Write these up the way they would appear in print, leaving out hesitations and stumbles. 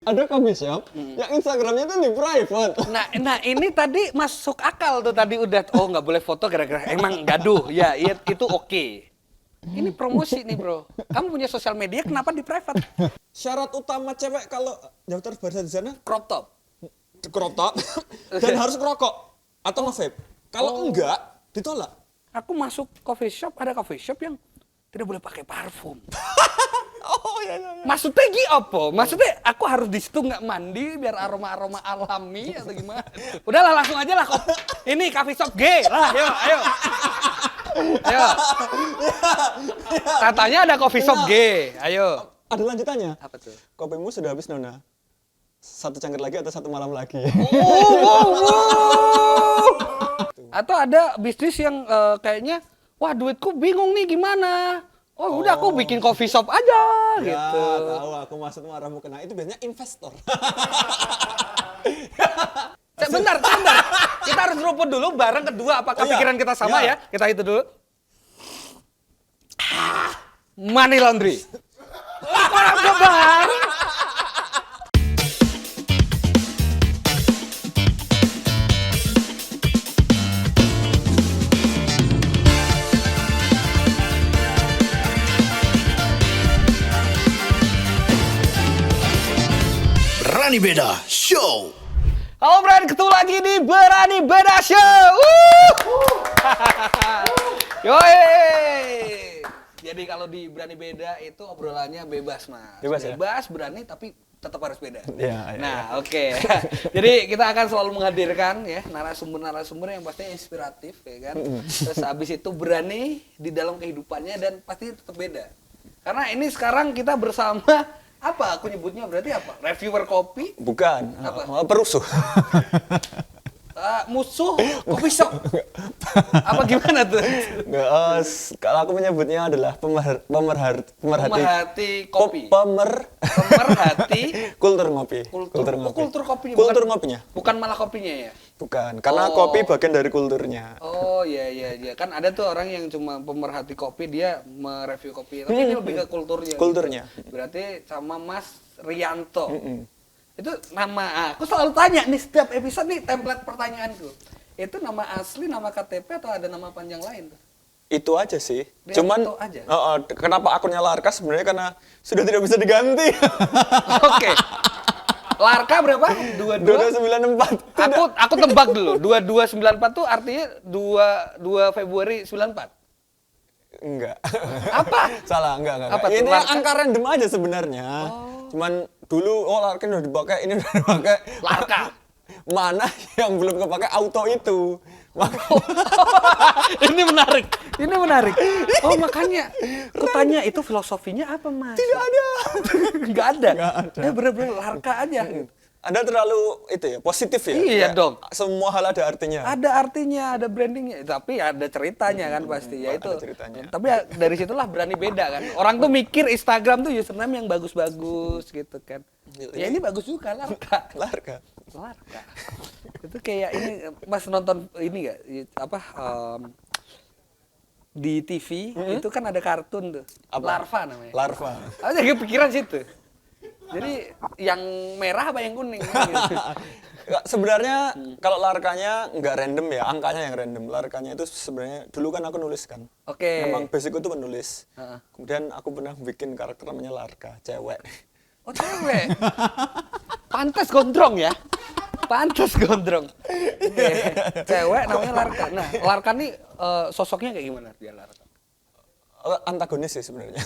Ada coffee shop yang Instagramnya tuh di private. Nah ini tadi masuk akal tuh tadi udah nggak boleh foto gara-gara emang gaduh ya itu oke. Ini promosi nih bro. Kamu punya sosial media kenapa di private? Syarat utama cewek kalau daftar barista di sana Crop top. crop top dan harus ngerokok atau nge-vape. Kalau enggak ditolak. Aku masuk coffee shop, ada coffee shop yang tidak boleh pakai parfum. Oh iya. Maksudnya apa? Maksudnya aku harus di situ nggak mandi biar aroma-aroma alami atau gimana? Udahlah langsung aja lah kok. Ini coffee shop G lah, ayo. Ayo. Katanya ada coffee shop G, ayo. Ada lanjutannya. Apa tuh? Kopimu sudah habis Nona. Satu cangkir lagi atau satu malam lagi? Atau ada bisnis yang kayaknya, wah duitku bingung nih gimana? Oh udah aku bikin coffee shop aja Ya, gitu. tahu aku maksudmu arahmu kena. Itu biasanya investor. Bentar. Kita harus ngeruput dulu bareng kedua. Apakah pikiran kita sama ya? Kita itu dulu. Money laundry. Kok bareng? Berani Beda Show. Halo Bran, ketemu lagi di Berani Beda Show. Yoi. Jadi kalau di Berani Beda itu obrolannya bebas mas. Bebas ya? Bebas, berani tapi tetap harus beda. Iya. Nah, oke. Jadi kita akan selalu menghadirkan ya narasumber-narasumber yang pasti inspiratif ya kan. Terus habis itu berani di dalam kehidupannya dan pasti tetap beda. Karena ini sekarang kita bersama apa aku nyebutnya berarti apa? Reviewer kopi? Bukan. Apa? Perusuh. Musuh kopi shop. Apa gimana tuh? Nggak, kalau aku menyebutnya adalah Pemerhati kopi. Pemerhati Kultur ngopi. kultur kopinya. Kultur ngopinya. Bukan malah kopinya ya? Bukan, karena kopi bagian dari kulturnya. Oh iya. Kan ada tuh orang yang cuma pemerhati kopi, dia mereview kopi. Tapi ini lebih ke kulturnya. Kulturnya. Gitu. Berarti sama Mas Rianto. Itu nama, aku selalu tanya nih setiap episode nih template pertanyaanku. Itu nama asli, nama KTP atau ada nama panjang lain tuh? Itu aja sih. Rianto Cuman aja? kenapa akunnya Larka sebenarnya karena sudah tidak bisa diganti. Oke. Larka berapa? 2294. Aku tebak dulu. 2294 tuh artinya 2 Februari 94. Enggak. Apa? Salah, enggak. Apa tuh, Ini Larka? angka random aja sebenarnya. Cuman dulu Larka udah dipakai, ini udah dipakai. Larka. Mana yang belum kepake auto itu. Ini menarik. Oh makanya aku tanya itu filosofinya apa mas? Tidak ada. Nggak ada. Nggak ada. Bener-bener Larka aja. Anda terlalu itu ya, positif ya? Iya Kayak dong. Semua hal ada artinya. Ada artinya, ada brandingnya, tapi ada ceritanya kan pasti. Ya itu. Ada ceritanya. Tapi ya, dari situlah berani beda kan. Orang tuh mikir Instagram tuh username yang bagus-bagus gitu kan. Ya ini bagus juga Larka. Larka. Itu kayak ini mas nonton ini nggak di TV itu kan ada kartun tuh. Apa? Larva namanya. Larva. Aku jadi kepikiran situ. Jadi yang merah apa yang kuning? Gitu. Sebenarnya kalau larkanya nggak random ya, angkanya yang random. Larkanya itu sebenarnya dulu kan aku nulis kan. Oke. Memang basicku itu menulis. Kemudian aku pernah bikin karakter namanya Larka, cewek. Oh cewek. Pantes gondrong ya. Pantes gondrong. Oke. Cewek namanya Larka. Nah, Larka nih sosoknya kayak gimana dia Larka? Antagonis sih sebenarnya.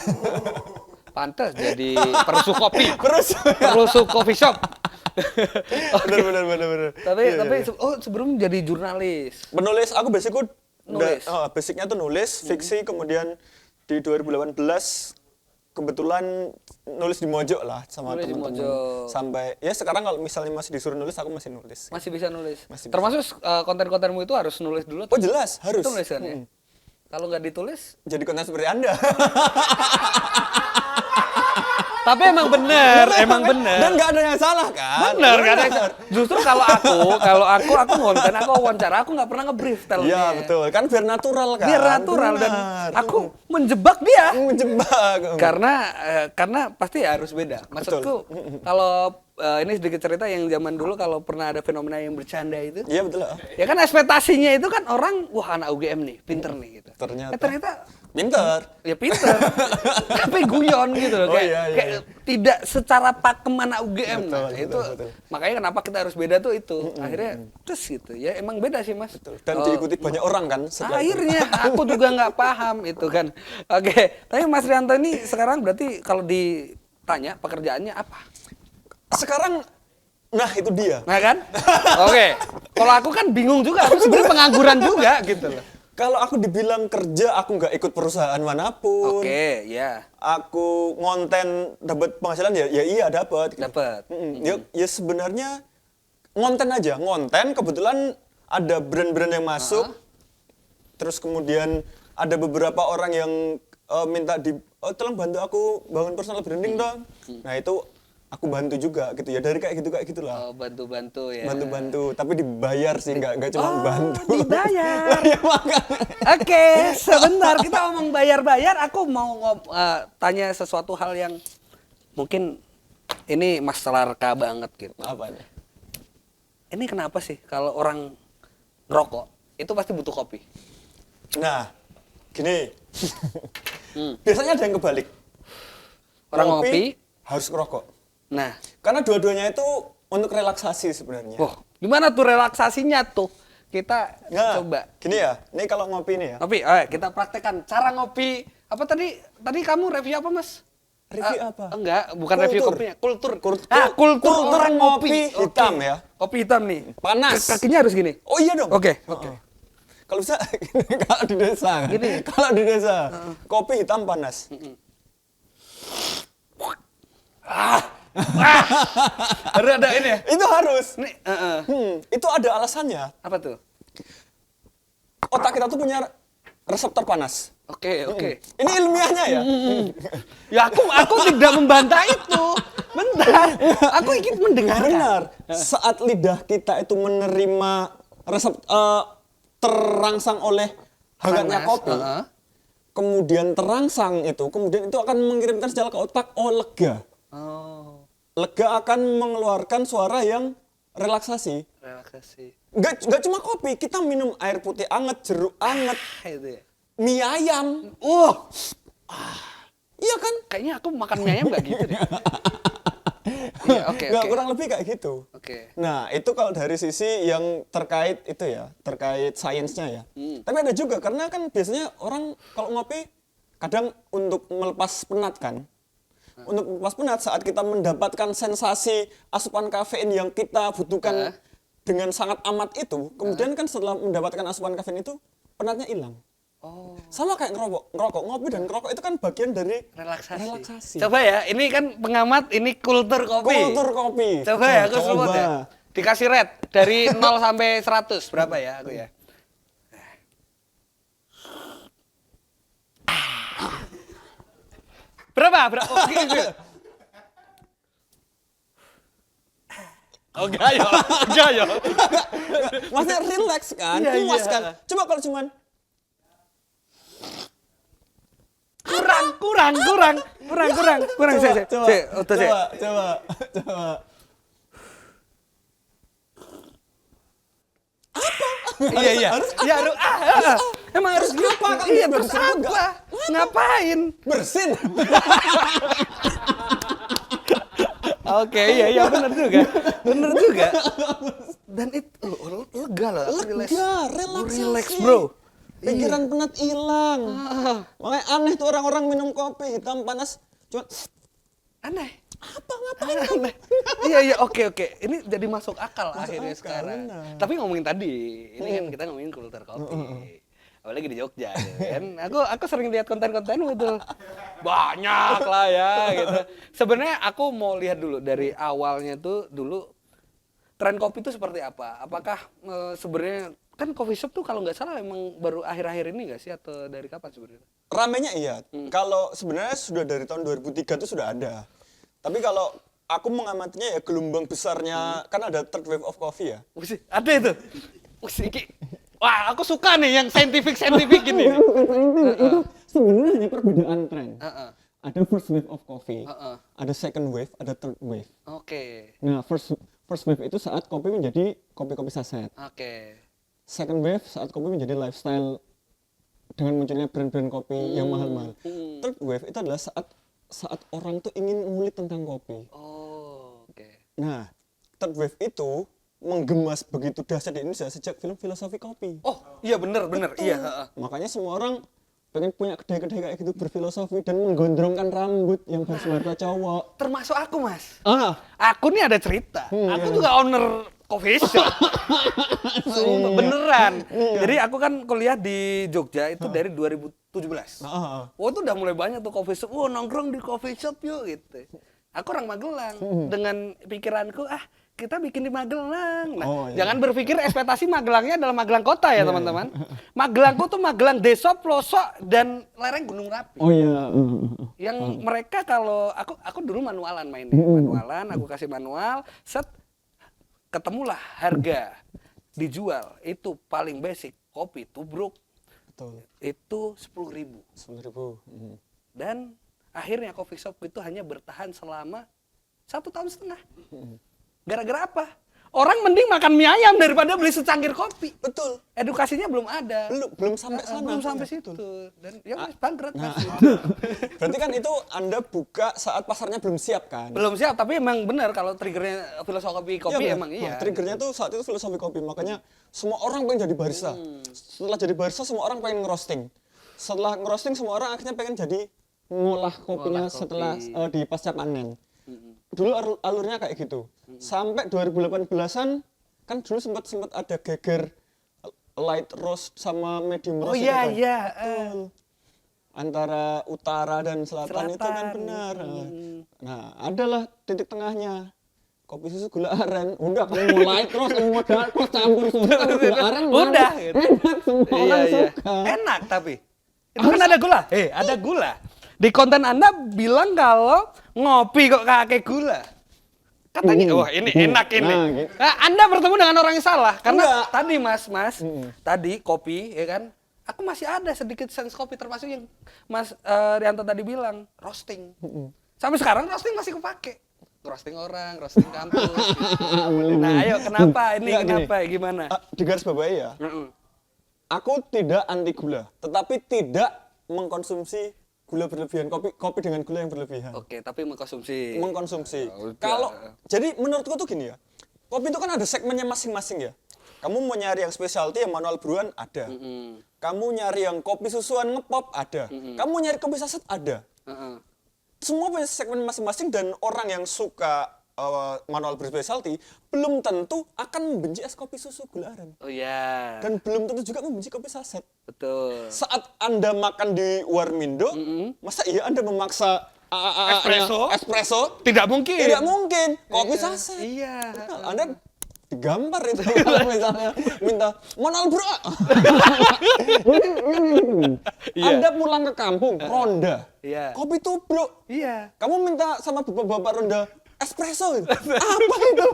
Pantes jadi perusuh kopi. Perusuh Coffee shop. bener. Tapi sebelum jadi jurnalis. Penulis, aku basicku Nulis. basicnya tuh nulis, fiksi, kemudian di 2018 kebetulan nulis di Mojok lah sama Nulis di teman-teman. Mojok. Sampai ya sekarang kalau misalnya masih disuruh nulis, aku masih nulis. Masih bisa nulis. Masih bisa. Termasuk konten-kontenmu itu harus nulis dulu. Oh jelas, harus. Tulis kan ya? Kalau nggak ditulis, Jadi konten seperti Anda. Tapi emang bener. Dan nggak ada yang salah kan? Bener, nggak ada yang salah. Justru kalau aku ngonten, aku wawancara, aku nggak pernah nge-brief talentnya. Iya betul, kan biar natural kan. Biar natural dan Benar. aku menjebak dia. Menjebak. Karena pasti harus beda. Maksudku kalau ini sedikit cerita yang zaman dulu kalau pernah ada fenomena yang bercanda itu. Iya betul. Ya kan ekspektasinya itu kan orang wah anak UGM nih, pinter nih gitu. Ternyata Pinter. ya pinter. Tapi guyon gitu loh Oh, kayak, iya. kayak tidak secara pakem anak UGM. Betul, Nah, betul, itu betul. makanya kenapa kita harus beda tuh itu. Akhirnya terus gitu. Ya emang beda sih, Mas. Dan diikuti banyak orang kan setelah itu. Akhirnya aku juga nggak paham itu kan. Oke, tapi Mas Rianto ini sekarang berarti kalau ditanya pekerjaannya apa? Sekarang, nah itu dia. Nah kan? Oke. Kalau aku kan bingung juga, aku sebenarnya pengangguran juga gitu loh. Kalau aku dibilang kerja, aku nggak ikut perusahaan manapun. Oke, ya. Aku ngonten dapat penghasilan ya iya dapat. Gitu. Dapat. Ya sebenarnya ngonten aja, ngonten kebetulan ada brand-brand yang masuk. Terus kemudian ada beberapa orang yang minta tolong bantu aku bangun personal branding dong. Nah itu aku bantu juga gitu ya dari kayak gitulah. Oh, bantu-bantu ya. Bantu-bantu, tapi dibayar sih nggak cuma bantu. Dibayar. Ya, makanya. Oke, sebentar kita ngomong bayar-bayar. Aku mau tanya sesuatu hal yang mungkin ini masalah reka banget gitu. Apa nih? Ini kenapa sih kalau orang ngerokok itu pasti butuh kopi? Nah, gini. Biasanya ada yang kebalik. Orang ngopi harus ngerokok. Nah, Karena dua-duanya itu untuk relaksasi sebenarnya. wah, gimana tuh relaksasinya tuh? Kita Nah, coba. Gini ya, ini kalau ngopi nih ya. Ngopi, kita praktekkan cara ngopi. Apa tadi kamu review apa, Mas? Review apa? Enggak, bukan review Kultur. kopinya, kultur. Kultur Kultur orang ngopi ngopi. hitam Oke. ya. Kopi hitam nih. Panas. Kakinya harus gini. Oh iya dong. Oke. Kalau bisa kalau di desa. Gini. Kalau di desa, kopi hitam panas. Harus ada ini ya. Itu harus. Nih, Itu ada alasannya. apa tuh? Otak kita tuh punya reseptor panas. Oke. Ini ilmiahnya ya. Ya aku tidak membantah itu. Bentar. Aku ingin mendengarkan. Benar. Saat lidah kita itu menerima terangsang oleh hangatnya Panas, kopi, kemudian kemudian itu akan mengirimkan sinyal ke otak, oh lega. Oh, Lega akan mengeluarkan suara yang relaksasi. relaksasi. Nggak cuma kopi, kita minum air putih anget, jeruk anget, Itu ya. mie ayam. Iya kan? Kayaknya aku makan mie ayam nggak gitu deh. Iya, oke. Nggak, kurang lebih kayak gitu. Oke. Nah, itu kalau dari sisi yang terkait itu ya, terkait sainsnya ya. Tapi ada juga, karena kan biasanya orang kalau ngopi, kadang untuk melepas penat kan. Untuk melepas penat saat kita mendapatkan sensasi asupan kafein yang kita butuhkan dengan sangat amat itu, kemudian kan setelah mendapatkan asupan kafein itu, penatnya hilang. Oh, Sama kayak ngerokok, ngopi dan ngerokok itu kan bagian dari relaksasi. Coba ya, ini kan pengamat, ini kultur kopi. kultur kopi. Coba ya, aku sebut ya. Dikasih rate dari 0 sampai 100 berapa ya aku ya? Berapa? Oh, gitu. Oh, enggak ya. Maksudnya relax kan, Iya, puas iya. kan. Coba kalau cuman Kurang. Saya. Coba. Iya. Emang harus gitu. apa kalau Iya, dia terus disuruh apa? Ngapain? bersin. Oke, iya benar juga. Dan itu lega loh. Lega, relaksasi. Relax, bro. Pikiran penat hilang. Makanya aneh tuh orang-orang minum kopi hitam panas cuma Aneh. ngapain? Aneh. Iya, oke. Ini jadi masuk akal akhirnya akal, sekarang. benar. Tapi ngomongin tadi, ini kan kita ngomongin kultur kopi. Apalagi di Jogja gitu kan. Aku sering lihat konten-kontenmu itu. Banyak lah ya gitu. Sebenarnya aku mau lihat dulu dari awalnya tuh dulu tren kopi itu seperti apa? Apakah sebenarnya kan coffee shop tuh kalau nggak salah emang baru akhir-akhir ini nggak sih atau dari kapan sebenarnya? Ramenya iya. Kalau sebenarnya sudah dari tahun 2003 itu sudah ada. Tapi kalau aku mengamatinya ya gelombang besarnya kan ada third wave of coffee ya. Wih, ada itu. Wih, wah, aku suka nih yang scientific gini. Itu sebenarnya hanya perbedaan tren. Heeh. Ada first wave of coffee, Heeh. ada second wave, ada third wave. Oke. Nah, first wave itu saat kopi menjadi kopi-kopi saset. Oke. Second wave saat kopi menjadi lifestyle dengan munculnya brand-brand kopi yang mahal-mahal. Third wave itu adalah saat orang tuh ingin ngulik tentang kopi. Oh, oke. Nah, third wave itu menggemas begitu dahsyat di Indonesia sejak film Filosofi Kopi. Oh, iya bener. Iya, heeh. Makanya semua orang pengen punya kedai-kedai kayak gitu berfilosofi dan menggondrongkan rambut yang bersuara cowok. Termasuk aku, Mas. Ah, Aku nih ada cerita. Aku juga owner coffee shop. Sumpah, beneran. Jadi aku kan kuliah di Jogja itu dari 2017. Oh, itu udah mulai banyak tuh coffee shop. Oh, nongkrong di coffee shop yuk gitu. Aku orang Magelang dengan pikiranku kita bikin di Magelang. Nah, jangan berpikir ekspektasi Magelangnya adalah Magelang kota ya, teman-teman. Magelangku tuh Magelang desa, pelosok dan lereng Gunung Merapi. oh iya. Yang mereka kalau aku dulu manualan mainnya. Manualan, aku kasih manual, set ketemulah harga dijual itu paling basic kopi tubruk Betul. itu 10.000. 10.000. Dan akhirnya coffee shop itu hanya bertahan selama 1,5 tahun. Gara-gara apa? Orang mending makan mie ayam daripada beli secangkir kopi. Betul. Edukasinya belum ada. Belum sampai sana. Belum sampai Ya, situ. betul. Dan ya Mas, bangkrut Mas. Berarti kan itu Anda buka saat pasarnya belum siap kan? Belum siap, tapi emang benar kalau triggernya filosofi kopi Iya, emang benar. iya. Nah, triggernya tuh saat itu filosofi kopi. Makanya semua orang pengen jadi barista. Setelah jadi barista semua orang pengen ngerosting. Setelah ngerosting semua orang akhirnya pengen jadi ngolah kopinya Ngolah kopi. setelah di pasca panen. Dulu alurnya kayak gitu. Sampai 2018-an kan dulu sempat ada geger light roast sama medium roast. Oh iya, itu kan. iya. Betul. Antara utara dan selatan itu kan Selatan. benar. Nah, adalah titik tengahnya. Kopi susu gula aren. Udah kamu mau light roast, kamu mau dark roast campur susu sama gula aren. Udah, manis. gitu. Enak, semua orang suka. Enak tapi. Itu kan ada gula. Ada gula. Di konten Anda bilang kalau ngopi kok kakek gula. Katanya, wah ini enak ini. Nah, gitu. Nah, Anda bertemu dengan orang yang salah. Karena Enggak. tadi Mas, tadi kopi, ya kan? Aku masih ada sedikit sense kopi termasuk yang Mas Rianto tadi bilang, roasting. Sampai sekarang roasting masih kepake. Roasting orang, roasting kampus. Gitu. Nah ayo, kenapa ini, Enggak, gini. kenapa, gimana? Di garis bawahi ya, aku tidak anti gula, tetapi tidak mengkonsumsi gula berlebihan, kopi dengan gula yang berlebihan. Oke, tapi mengkonsumsi. Mengkonsumsi. udah. Kalau jadi menurutku tuh gini ya, kopi itu kan ada segmennya masing-masing ya. Kamu mau nyari yang specialty, yang manual brewan ada. Kamu nyari yang kopi susuan ngepop ada. Kamu nyari kopi saset ada. Heeh. Semua punya segmen masing-masing dan orang yang suka manual brew specialty belum tentu akan membenci es kopi susu gula aren. Oh iya. Dan belum tentu juga membenci kopi saset. Betul. Saat Anda makan di Warmindo, masa iya Anda memaksa espresso? Tidak mungkin. Tidak mungkin. Kopi saset. Iya. Betul. Anda digambar itu misalnya minta manual brew. Iya. Anda pulang ke kampung, ronda. Iya. Kopi tubruk. Iya. Kamu minta sama bapak-bapak ronda espresso gitu. Apa itu?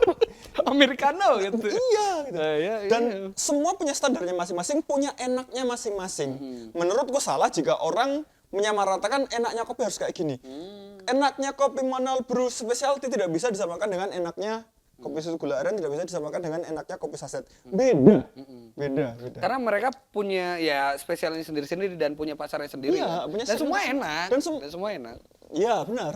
Americano gitu. Iya gitu. Iya, Dan iya. semua punya standarnya masing-masing, punya enaknya masing-masing. Menurutku salah jika orang menyamaratakan enaknya kopi harus kayak gini. Enaknya kopi manual brew specialty tidak bisa disamakan dengan enaknya kopi susu gula aren, tidak bisa disamakan dengan enaknya kopi saset. Beda. Beda. Karena mereka punya ya spesialnya sendiri-sendiri dan punya pasarnya sendiri. Iya, kan? punya Dan semua segmen- enak. dan Dan semua enak. Iya, benar.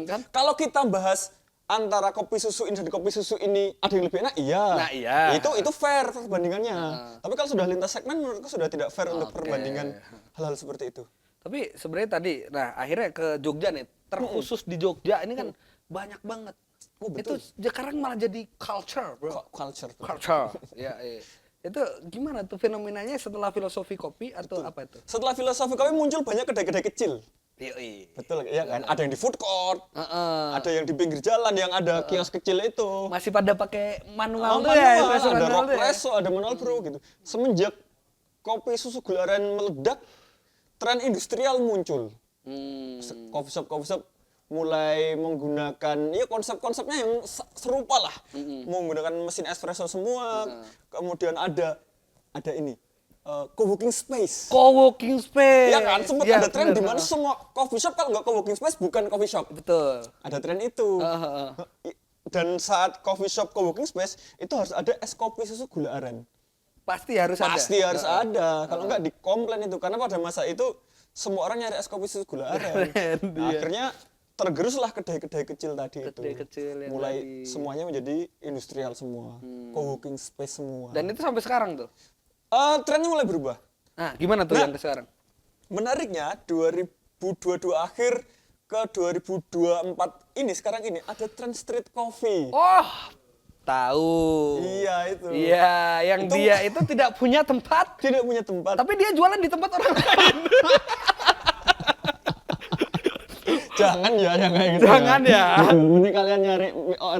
Kan? Kalau kita bahas antara kopi susu ini dan kopi susu ini ada yang lebih enak, iya. Nah, iya. Itu fair perbandingannya. Tapi kalau sudah lintas segmen menurutku sudah tidak fair untuk perbandingan hal-hal seperti itu. Tapi sebenarnya tadi, nah akhirnya ke Jogja nih, terkhusus di Jogja ini kan banyak banget. Oh, betul. Itu sekarang malah jadi culture, bro. Culture. Culture. Ya, iya. Itu gimana tuh fenomenanya setelah filosofi kopi atau apa itu? Setelah filosofi kopi muncul banyak kedai-kedai kecil. Yoi. Betul ya kan? Ada yang di food court, Heeh. ada yang di pinggir jalan yang ada kios kecil itu. Masih pada pakai manual tuh Manual, ya, espresso ada manual tuh ya? Rockpresso, ada manual brew gitu. Semenjak kopi susu gula aren meledak, tren industrial muncul. Hmm. Coffee shop mulai menggunakan ya konsep-konsepnya yang serupa lah. Menggunakan mesin espresso semua. Kemudian ada ini co-working space. Co-working space. Ya kan, sempat Ya, ada tren di bener. mana semua coffee shop kalau nggak co-working space bukan coffee shop. Betul. Ada tren itu. Dan saat coffee shop co-working space itu harus ada es kopi susu gula aren. Pasti harus ada. Pasti harus ada. Kalau nggak dikomplain itu karena pada masa itu semua orang nyari es kopi susu gula aren. Nah, akhirnya tergeruslah kedai-kedai kecil tadi itu. Kedai kecil yang mulai tadi. semuanya menjadi industrial semua. Co-working space semua. Dan itu sampai sekarang tuh. Trennya mulai berubah. Nah, gimana tuh Nah, yang sekarang? Menariknya 2022 akhir ke 2024 ini sekarang ini ada tren street coffee. Oh, tahu. Iya itu. Iya, yang Itu- dia itu tidak punya tempat, Tidak punya tempat. tapi dia jualan di tempat orang lain. Jangan ya yang kayak gitu. Jangan ya. Ini kalian nyari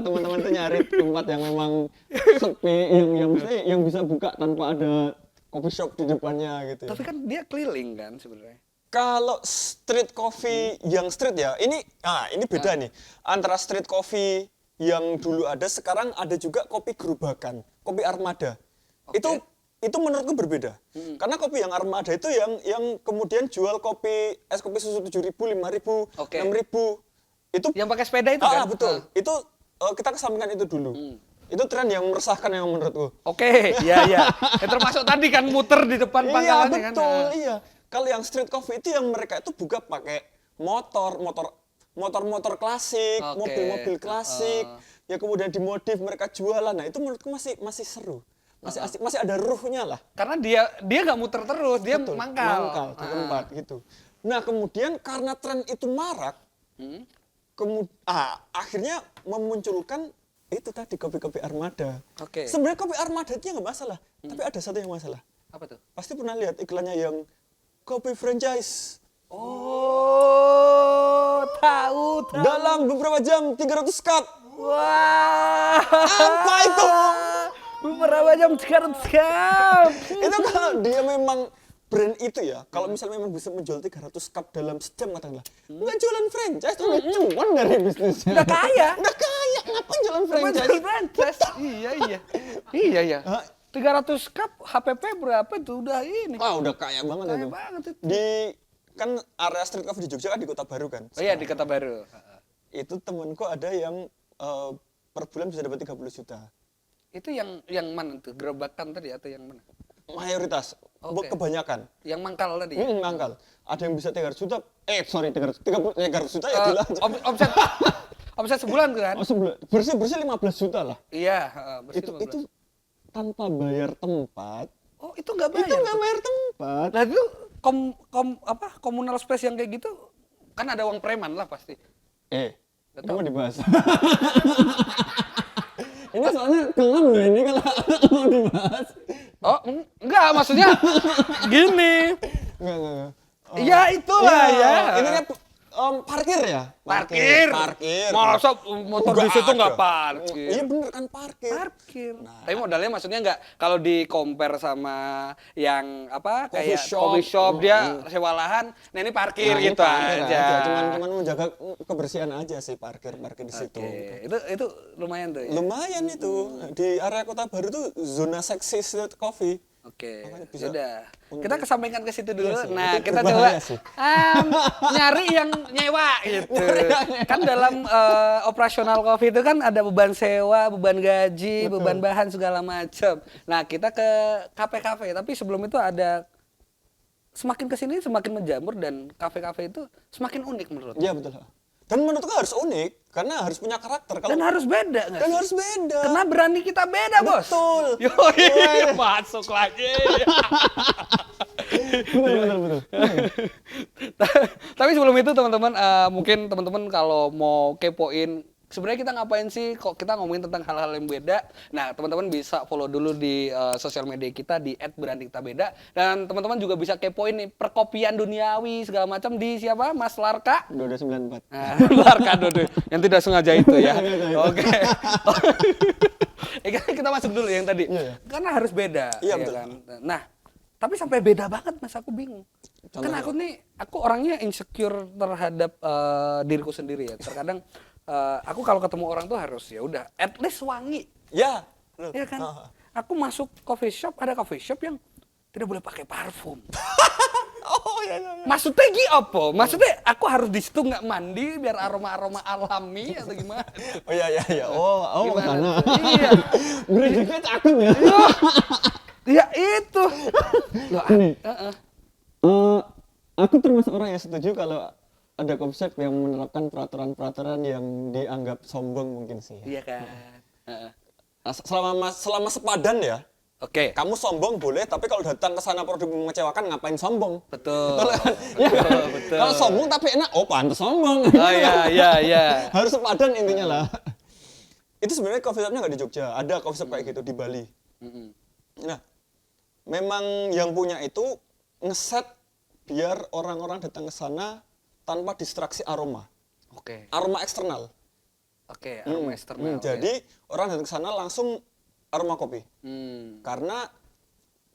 teman-teman tuh nyari tempat yang memang sepi yang bisa buka tanpa ada coffee shop di depannya gitu. Ya. Tapi kan dia keliling kan sebenarnya. Kalau street coffee yang street ya, ini beda nih. Antara street coffee yang dulu ada, sekarang ada juga kopi gerobakan, kopi armada. Oke. Itu menurutku berbeda. Karena kopi yang armada itu yang kemudian jual es kopi susu 7.000, 5.000, Oke. 6.000. Itu Yang pakai sepeda itu kan? betul. Itu kita kesampingkan itu dulu. Itu tren yang meresahkan yang menurutku. Oke, iya iya. Termasuk tadi kan muter di depan Iya pangkalannya kan. betul, iya. Kalau yang street coffee itu yang mereka itu buka pakai motor klasik, Oke. mobil-mobil klasik, ya kemudian dimodif mereka jualan. Nah itu menurutku masih seru, masih asik, masih ada ruhnya lah. Karena dia nggak muter terus, dia Betul, mangkal. di tempat gitu. Nah kemudian karena tren itu marak, akhirnya memunculkan itu tadi kopi-kopi armada. Oke. Sebenarnya kopi armada itu nggak masalah, tapi ada satu yang masalah. Apa tuh? Pasti pernah lihat iklannya yang kopi franchise. Oh, tahu. Dalam beberapa jam 300 cup. Wah. Apa itu? Beberapa jam sekarang. Itu kalau dia memang brand itu ya, kalau misalnya memang bisa menjual 300 cup dalam sejam katakanlah. Nggak jualan franchise, itu nggak cuan dari bisnisnya. Udah kaya. Udah kaya, ngapain jualan franchise? Franchise. Iya iya. Iya iya. Hah? 300 cup HPP berapa itu udah ini. Wah, udah kaya banget Kaya itu. banget itu. Di kan area street coffee di Jogja kan di Kota Baru kan. Oh iya di Kota Baru. Itu temanku ada yang per bulan bisa dapat 30 juta. Itu yang mana tuh? Gerobakan tadi atau yang mana? Mayoritas, Oke. kebanyakan. Yang mangkal tadi. Mangkal. Ada yang bisa 300 juta. 300 juta ya gila. Omset omset sebulan kan? Oh, sebulan. Bersih 15 juta lah. Iya, bersih Itu 15. itu tanpa bayar tempat. Oh, itu nggak bayar. Itu nggak tuh? bayar tempat. Nah, itu komunal space yang kayak gitu kan ada uang preman lah pasti. Kenapa dibahas? Ini soalnya kelam loh ini kalau mau dibahas. Oh, enggak, maksudnya gini. Enggak. Iya, itulah ya. Ini kan parkir ya? Parkir. Masa motor di situ nggak parkir? Iya bener kan parkir. Parkir. Tapi modalnya maksudnya nggak kalau di compare sama yang apa Coffee kayak shop. coffee shop dia sewa lahan, nah ini parkir Nah, ini gitu parkir aja. Cuman menjaga kebersihan aja sih parkir di situ. Oke, itu lumayan tuh ya. Lumayan itu di area Kota Baru tuh zona seksi street coffee. Oke, Makanya bisa sudah. untuk- Kita kesampingkan ke situ dulu. Iya sih, Nah, itu kita berbahaya coba sih. nyari yang nyewa gitu. Kan dalam operasional coffee itu kan ada beban sewa, beban gaji, beban bahan segala macam. Nah, kita ke kafe-kafe, tapi sebelum itu ada semakin kesini semakin menjamur dan kafe-kafe itu semakin unik menurut. Iya betul. Dan menurutku harus unik karena harus punya karakter. Dan harus beda nggak dan sih? harus beda. Karena berani kita beda, Bos. Betul. Yoi, masuk lagi. betul. Tapi sebelum itu teman-teman, mungkin teman-teman kalau mau kepoin sebenarnya kita ngapain sih kok kita ngomongin tentang hal-hal yang beda. Nah, teman-teman bisa follow dulu di sosial media kita di @beranikitabeda dan teman-teman juga bisa kepoin nih perkopian duniawi segala macam di siapa? Mas Larka. 294. Nah, Larka Dodo yang tidak sengaja itu ya. Oke. Kita masuk dulu yang tadi. Iya. Karena harus beda, Iya, ya betul. kan. Nah, tapi sampai beda banget Mas, aku bingung. Kan aku orangnya insecure terhadap diriku sendiri ya. Terkadang aku kalau ketemu orang tuh harus ya udah at least wangi. Ya. Loh. Ya kan? Aku masuk coffee shop, ada coffee shop yang tidak boleh pakai parfum. Oh ya. Maksudnya apa? Maksudnya aku harus di situ nggak mandi biar aroma-aroma alami atau gimana? Oh ya. Oh Gimana? sana. Iya. Beridiknya cakep ya. Ya itu. Loh, Ini. heeh. Aku termasuk orang yang setuju kalau ada coffee shop yang menerapkan peraturan-peraturan yang dianggap sombong mungkin sih. Iya kan. Heeh. Selama sepadan ya. Oke. Kamu sombong boleh, tapi kalau datang ke sana produk mengecewakan ngapain sombong? Betul. Betul kan? Ya kan? Betul. Kalau sombong tapi enak, oh pantas sombong. Oh iya. Harus sepadan intinya lah. Itu sebenarnya coffee shopnya nggak di Jogja, ada coffee shop kayak gitu di Bali. Nah, memang yang punya itu ngeset biar orang-orang datang ke sana tanpa distraksi aroma. Oke. Aroma eksternal. Oke, aroma eksternal. Jadi orang datang ke sana langsung aroma kopi. Karena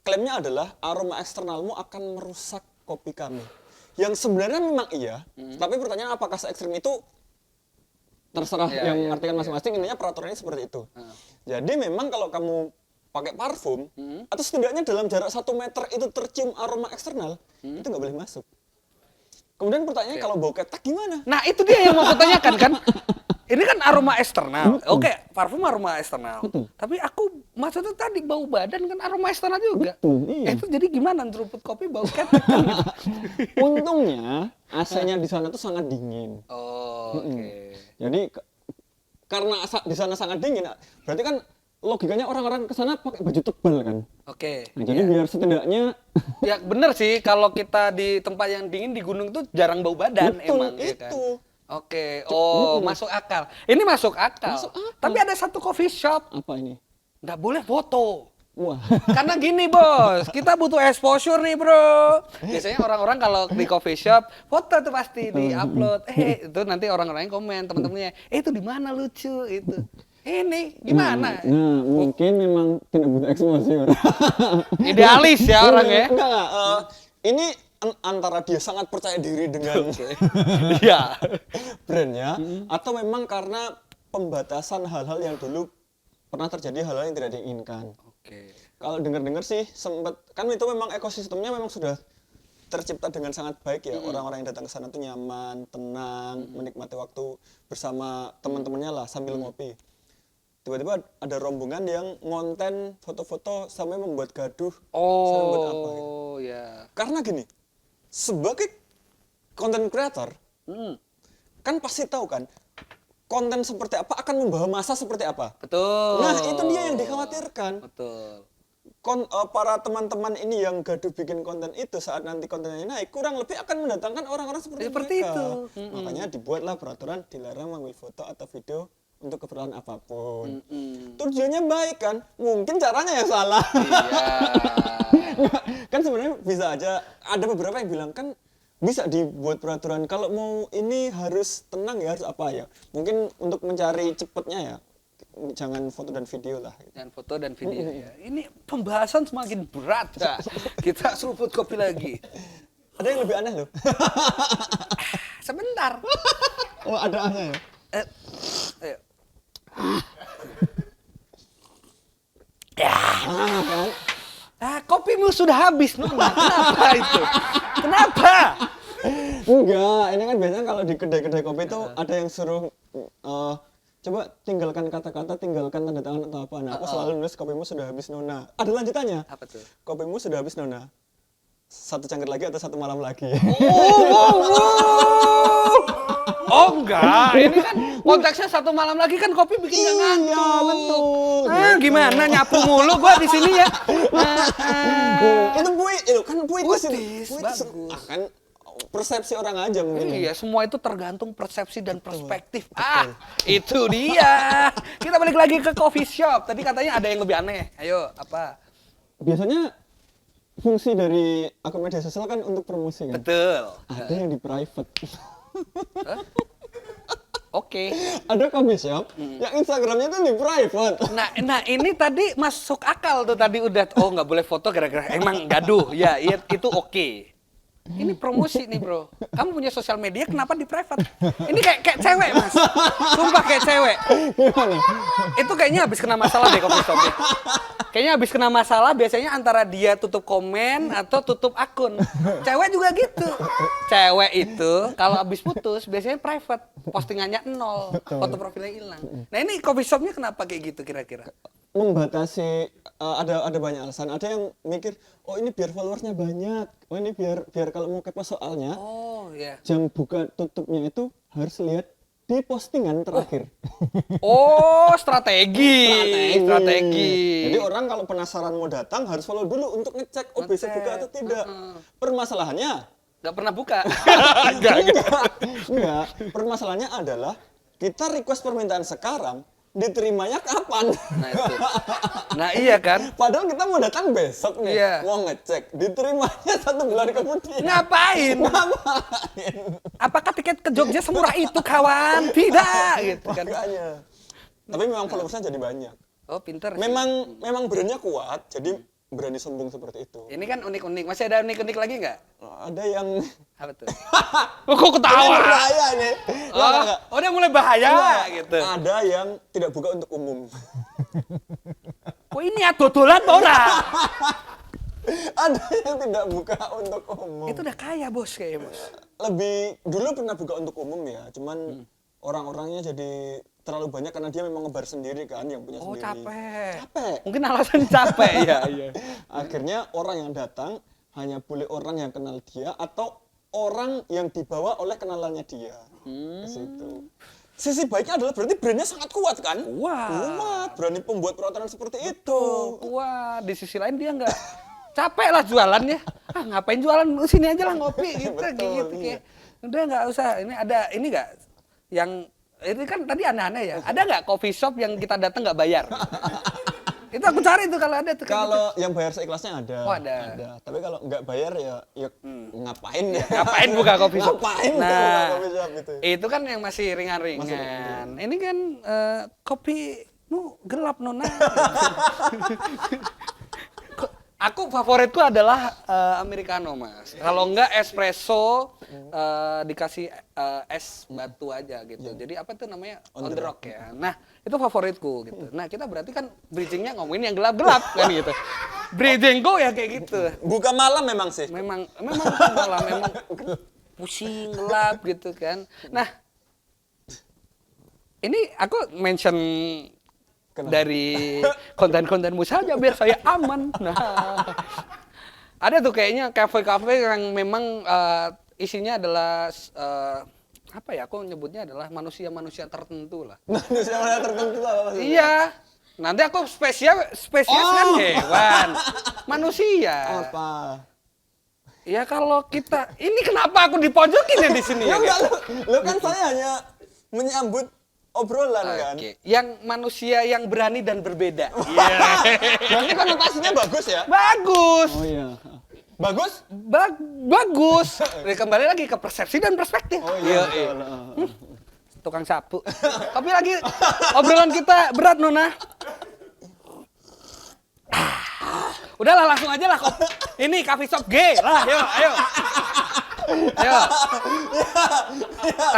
klaimnya adalah aroma eksternalmu akan merusak kopi kami. Yang sebenarnya memang iya, tapi pertanyaan apakah se-ekstrim itu terserah yang mengartikan masing-masing, intinya peraturannya seperti itu. Jadi memang kalau kamu pakai parfum, atau setidaknya dalam jarak 1 meter itu tercium aroma eksternal, itu nggak boleh masuk. Kemudian pertanyaannya kalau bau ketek gimana? Nah itu dia yang mau aku tanyakan kan. Ini kan aroma eksternal. Oke, parfum aroma eksternal. Tapi aku maksudnya tadi bau badan kan aroma eksternal juga. Iya. Itu jadi gimana seruput kopi bau ketek kan gitu. Untungnya AC-nya di sana tuh sangat dingin. Oh, oke. Jadi karena di sana sangat dingin, berarti kan logikanya orang-orang ke sana pakai baju tebal kan. Oke. Nah, jadi biar setidaknya Ya bener sih kalau kita di tempat yang dingin di gunung tuh jarang bau badan betul emang ya kan. itu. Oke. Oh, masuk akal. Ini masuk akal. Tapi ada satu coffee shop Apa ini? nggak boleh foto. Wah. Karena gini bos, kita butuh exposure nih bro. Biasanya orang-orang kalau di coffee shop foto tuh pasti di-upload. Itu nanti orang-orang yang komen teman-temannya. Itu di mana lucu itu. Ini gimana? Nah, mungkin memang tidak butuh exposure. Idealis ya orang ya. Enggak. Ini antara dia sangat percaya diri dengan Iya. brandnya, atau memang karena pembatasan hal-hal yang dulu pernah terjadi hal-hal yang tidak diinginkan. Oke. Kalau dengar-dengar sih sempat kan itu memang ekosistemnya memang sudah tercipta dengan sangat baik ya. Orang-orang yang datang ke sana tuh nyaman, tenang, menikmati waktu bersama teman-temannya lah sambil ngopi. Tiba-tiba ada rombongan yang ngonten foto-foto sampai membuat gaduh. Sampai membuat apa gitu. Oh, ya. Karena gini, sebagai content creator, kan pasti tahu kan konten seperti apa akan membawa massa seperti apa. Betul. Nah, itu dia yang dikhawatirkan. Betul. Para teman-teman ini yang gaduh bikin konten itu saat nanti kontennya naik kurang lebih akan mendatangkan orang-orang seperti mereka. itu. Makanya dibuatlah peraturan dilarang mengambil foto atau video untuk keperluan apapun. Tujuannya baik kan, mungkin caranya yang salah. Iya. Kan sebenarnya bisa aja ada beberapa yang bilang kan bisa dibuat peraturan kalau mau ini harus tenang ya harus apa ya. Mungkin untuk mencari cepetnya ya jangan foto dan video lah. Dan foto dan video ya. Ini pembahasan semakin berat. Nah, kita seruput kopi lagi. Ada yang lebih aneh loh. Sebentar. Oh ada aneh ya. Ayo. Kan? Kopimu sudah habis, Nona. Kenapa itu? Kenapa? Enggak, ini kan biasanya kalau di kedai-kedai kopi itu ada yang suruh coba tinggalkan kata-kata, tinggalkan tanda tangan atau apa. Nah, aku selalu nulis kopimu sudah habis Nona. Ada lanjutannya. Apa tuh? Kopimu sudah habis Nona. 1 cangkir lagi atau 1 malam lagi. Oh enggak, ini kan konteksnya 1 malam lagi kan kopi bikin nggak ngantuk. Iya, betul. Gimana nyapu mulu gua di sini ya? Itu kan puitis. Puitis, bagus. Kan persepsi orang aja mungkin. Iya, semua itu tergantung persepsi dan perspektif. Itu dia. Kita balik lagi ke coffee shop. Tadi katanya ada yang lebih aneh. Ayo, apa? Biasanya fungsi dari akun media sosial kan untuk promosi kan. Betul. Ada yang di private. Oke. Ada coffee shop yang Instagramnya tuh di private. Nah ini tadi masuk akal tuh tadi udah nggak boleh foto gara-gara emang gaduh. Ya, itu oke. Ini promosi nih bro. Kamu punya sosial media, kenapa di private? Ini kayak cewek mas. Sumpah kayak cewek. Itu kayaknya habis kena masalah deh coffee shopnya. Kayaknya habis kena masalah biasanya antara dia tutup komen atau tutup akun. Cewek juga gitu. Cewek itu kalau habis putus biasanya private. Postingannya 0. Foto profilnya hilang. Nah ini coffee shopnya kenapa kayak gitu kira-kira? Membatasi, ada banyak alasan. Ada yang mikir, oh ini biar followersnya banyak, oh ini biar kalau mau kepo soalnya, Oh ya. jam buka tutupnya itu harus lihat di postingan terakhir. Oh strategi. Jadi orang kalau penasaran mau datang harus follow dulu untuk ngecek oh besok buka atau tidak. Permasalahannya Nggak pernah buka. enggak. Permasalahannya adalah kita request permintaan sekarang, diterimanya kapan? Nah itu. Nah iya kan. Padahal kita mau datang besok nih, Iya. mau ngecek, diterimanya 1 bulan kemudian. Ngapain? Ngapain? Apakah tiket ke Jogja semurah itu kawan? Tidak gitu kan. Makanya. Tapi memang followersnya jadi banyak. Oh pinter. Memang brandnya kuat, jadi berani sombong seperti itu. Ini kan unik-unik. Masih ada unik-unik lagi nggak? Ada yang Apa tuh? Oh, kok ketawa? Ini berbahaya nih. Enggak. Oh, udah mulai bahaya gitu. Ada yang tidak buka untuk umum. Kok ini dodolan apa ora? Ada yang tidak buka untuk umum. Itu udah kaya bos kayaknya bos. Lebih dulu pernah buka untuk umum ya, cuman orang-orangnya jadi terlalu banyak karena dia memang ngebar sendiri kan, yang punya Oh sendiri. capek. Mungkin alasan capek ya. Iya. Akhirnya orang yang datang hanya boleh orang yang kenal dia atau orang yang dibawa oleh kenalannya dia. Ke situ. Sisi baiknya adalah berarti brandnya sangat kuat kan? Kuat, berani pembuat peraturan seperti itu. Wah, di sisi lain dia nggak capek lah jualannya. Ah ngapain jualan sini aja lah ngopi gitu Betul, gitu iya. kayak. Udah nggak usah. Ini nggak yang ini kan tadi aneh-aneh ya. Ada nggak coffee shop yang kita datang nggak bayar? Itu aku cari tuh kalau ada tuh. Kalau yang bayar seikhlasnya ada. Oh, ada. Tapi kalau nggak bayar ya ngapain ya? Ngapain buka coffee shop? Ngapain buka Nah, coffee shop gitu? itu kan yang masih ringan-ringan. Ini kan kopimu gelap nona. Aku favoritku adalah americano mas. Kalau enggak espresso dikasih es batu aja gitu. Jadi apa tuh namanya on the rock ya. Nah itu favoritku gitu. Nah kita berarti kan bridgingnya ngomongin yang gelap-gelap kan gitu. Bridgingku ya kayak gitu. Buka malam memang sih. Memang malah memang pusing gelap gitu kan. Nah ini aku mention dari konten-kontenmu saja biar saya aman. Nah, ada tuh kayaknya kafe-kafe yang memang isinya adalah apa ya? Aku nyebutnya adalah manusia-manusia tertentu lah. Manusia tertentu lah maksudnya. Iya. Nanti aku spesies kan hewan, manusia. Apa? Ya kalau kita ini kenapa aku dipojokin ya di sini ya? Enggak, lu kan saya hanya menyambut obrolan kan. Oke, yang manusia yang berani dan berbeda. Berarti konotasinya bagus ya? Bagus. Oh iya. Bagus? Bagus. Kembali lagi ke persepsi dan perspektif. Oh iya. Tukang sapu. Tapi lagi obrolan kita berat Nona. Udahlah langsung aja lah kok. Ini coffee shop G lah. Ayo. Ayo.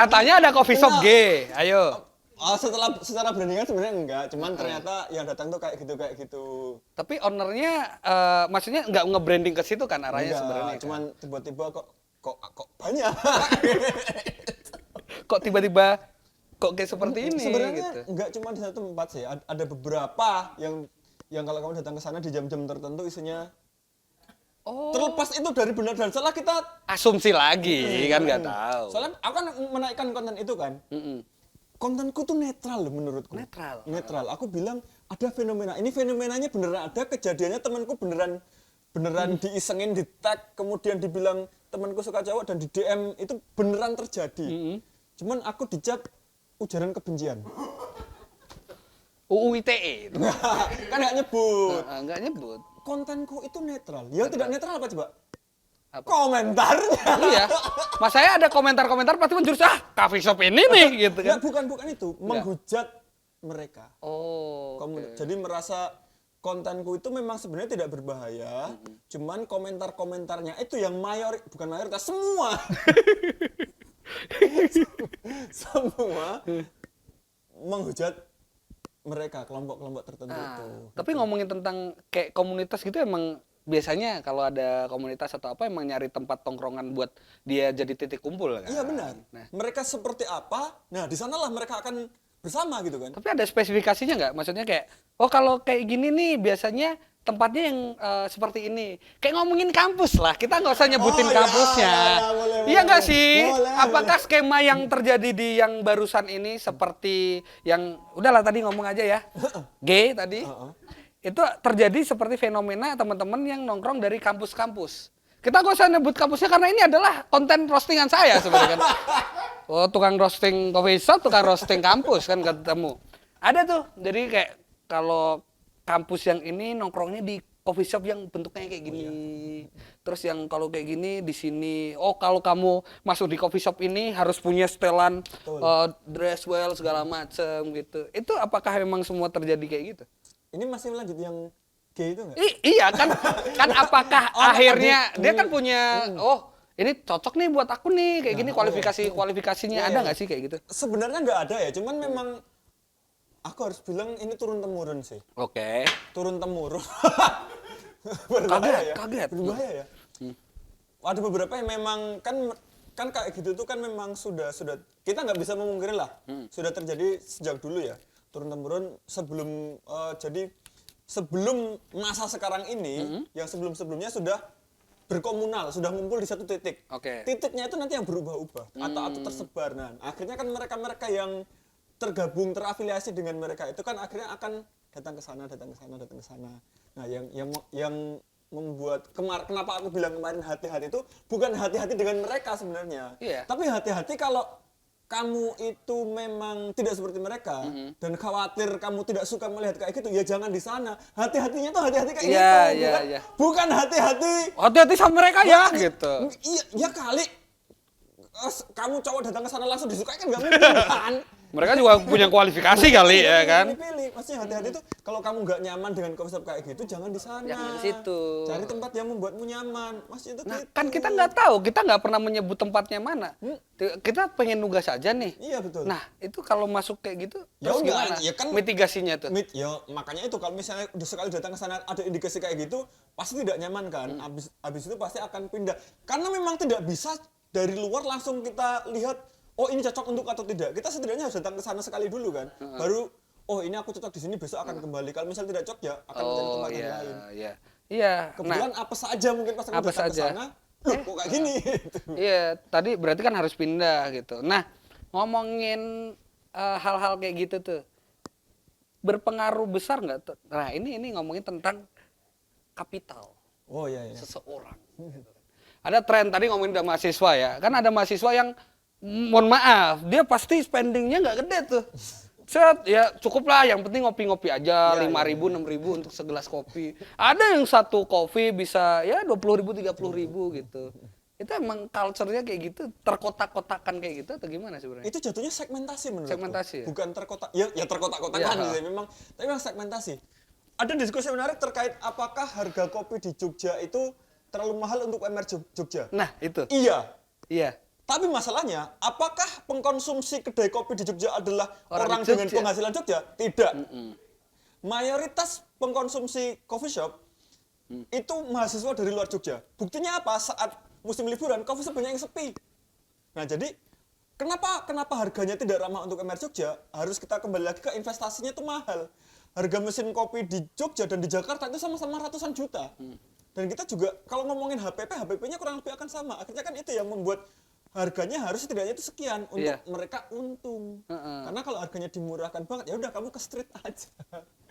Katanya ada coffee shop G. Ayo. Oh, secara brandingan sebenarnya enggak, cuman ternyata yang datang tuh kayak gitu. Tapi ownernya maksudnya nggak nge-branding ke situ kan arahnya sebenarnya. Cuman tiba-tiba kok banyak. Kok tiba-tiba kok kayak seperti ini Sebenarnya gitu. enggak cuma di satu tempat sih, ada beberapa yang kalau kamu datang ke sana di jam-jam tertentu isinya terlepas itu dari benar dan salah kita Asumsi lagi kan nggak tahu. soalnya aku kan menaikkan konten itu kan. Kontenku tuh netral loh menurutku. Netral. Aku bilang ada fenomena. Ini fenomenanya beneran ada, kejadiannya temanku beneran diisengin, di tag, kemudian dibilang temanku suka cowok dan di DM itu beneran terjadi. Cuman aku dicap ujaran kebencian. UU ITE. Kan nggak nyebut. Nggak nyebut. Kontenku itu netral. Yang tidak netral apa coba? Komentarnya. Iya. Mas saya ada komentar-komentar pasti menjurus coffee shop ini nih gitu kan. Bukan itu, menghujat mereka. Oh. Jadi merasa kontenku itu memang sebenarnya tidak berbahaya, cuman komentar-komentarnya itu yang bukan mayoritas, semua semua menghujat mereka, kelompok-kelompok tertentu itu. Tapi ngomongin tentang kayak komunitas gitu, emang biasanya kalau ada komunitas atau apa emang nyari tempat tongkrongan buat dia jadi titik kumpul kan? Iya benar. Nah, Mereka seperti apa? Nah, di sanalah mereka akan bersama gitu kan. tapi ada spesifikasinya nggak? Maksudnya kayak, oh kalau kayak gini nih biasanya tempatnya yang seperti ini. Kayak ngomongin kampus lah, kita nggak usah nyebutin Oh, ya, kampusnya. boleh, Iya nggak boleh. sih? Boleh, Apakah skema yang terjadi di yang barusan ini seperti yang, udahlah tadi ngomong aja ya, gay tadi, itu terjadi seperti fenomena teman-teman yang nongkrong dari kampus-kampus. Kita nggak usah nyebut kampusnya karena ini adalah konten roastingan saya sebenarnya kan. Oh, tukang roasting coffee shop, tukang roasting kampus kan ketemu. Ada tuh, jadi kayak kalau kampus yang ini nongkrongnya di coffee shop yang bentuknya kayak gini. Terus yang kalau kayak gini di sini, oh kalau kamu masuk di coffee shop ini harus punya setelan dress well segala macem gitu. Itu apakah memang semua terjadi kayak gitu? Ini masih lanjut yang gay itu nggak? Iya kan, kan apakah akhirnya dia kan punya, oh ini cocok nih buat aku nih kayak gini, kualifikasinya ada nggak sih kayak gitu? Sebenarnya nggak ada ya, cuman memang aku harus bilang ini turun temurun sih. Oke. Turun temurun. Kaget. Berbahaya ya. Ada beberapa yang memang kan kayak gitu tuh kan memang sudah kita nggak bisa memungkiri lah. Sudah terjadi sejak dulu ya. Turun temurun sebelum jadi sebelum masa sekarang ini yang sebelumnya sudah berkomunal, sudah ngumpul di satu titik. Oke. Titiknya itu nanti yang berubah-ubah atau tersebar. Nah, akhirnya kan mereka-mereka yang tergabung, terafiliasi dengan mereka itu kan akhirnya akan datang ke sana. Nah, yang membuat kenapa aku bilang kemarin hati-hati itu bukan hati-hati dengan mereka sebenarnya. Iya. Tapi hati-hati kalau kamu itu memang tidak seperti mereka dan khawatir kamu tidak suka melihat kayak gitu, ya jangan di sana. Hati-hatinya tuh hati-hati kayak gitu. Bukan hati-hati. Hati-hati sama mereka ya gitu. Iya, ya kali kamu cowok datang ke sana langsung disukai kan nggak mungkin kan. Mereka juga punya kualifikasi kali ya kan. Pilih. Maksudnya hati-hati tuh kalau kamu nggak nyaman dengan konsep kayak gitu jangan di sana. Jangan di situ. Cari tempat yang membuatmu nyaman. Maksudnya itu Nah, gitu. kan kita nggak tahu, kita nggak pernah menyebut tempatnya mana. Kita pengen nugas aja nih. Iya betul. Nah, itu kalau masuk kayak gitu, Ya terus enggak, gimana? ya kan mitigasinya tuh. Ya makanya itu kalau misalnya udah sekali datang ke sana ada indikasi kayak gitu pasti tidak nyaman kan. Habis itu pasti akan pindah. Karena memang tidak bisa dari luar langsung kita lihat oh ini cocok untuk atau tidak. Kita setidaknya harus datang ke sana sekali dulu kan. Baru oh ini aku cocok di sini besok akan kembali. Kalau misalnya tidak cocok ya akan mencari tempat yang lain. Iya. Kebetulan apa saja mungkin pas aku datang ke sana, loh kok kayak gini gitu. Iya, tadi berarti kan harus pindah gitu. Nah, ngomongin hal-hal kayak gitu tuh, berpengaruh besar nggak tuh? Nah, ini ngomongin tentang kapital Oh iya. seseorang. Gitu. Ada tren tadi ngomongin udah mahasiswa ya, kan ada mahasiswa yang mohon maaf, dia pasti spendingnya nggak gede tuh. Set, ya cukup lah, yang penting ngopi-ngopi aja, 5.000, 6.000 untuk segelas kopi. Ada yang satu kopi bisa ya 20.000, 30.000 gitu. Itu emang culture-nya kayak gitu, terkotak-kotakan kayak gitu atau gimana sebenarnya? Itu jatuhnya segmentasi menurutku. Segmentasi ya? Bukan terkotak, ya terkotak-kotakan sih memang. Tapi memang segmentasi. Ada diskusi menarik terkait apakah harga kopi di Jogja itu terlalu mahal untuk UMR Jogja. Nah, itu. Iya. Tapi masalahnya, apakah pengkonsumsi kedai kopi di Jogja adalah orang dengan penghasilan Jogja? Tidak. Mayoritas pengkonsumsi coffee shop itu mahasiswa dari luar Jogja. Buktinya apa? Saat musim liburan, coffee shop banyak yang sepi. Nah, jadi kenapa harganya tidak ramah untuk UMR Jogja? Harus kita kembali lagi ke investasinya itu mahal. Harga mesin kopi di Jogja dan di Jakarta itu sama-sama ratusan juta. Dan kita juga kalau ngomongin HPP-nya kurang lebih akan sama. Akhirnya kan itu yang membuat harganya harus setidaknya itu sekian untuk mereka untung. Karena kalau harganya dimurahkan banget, ya udah kamu ke street aja.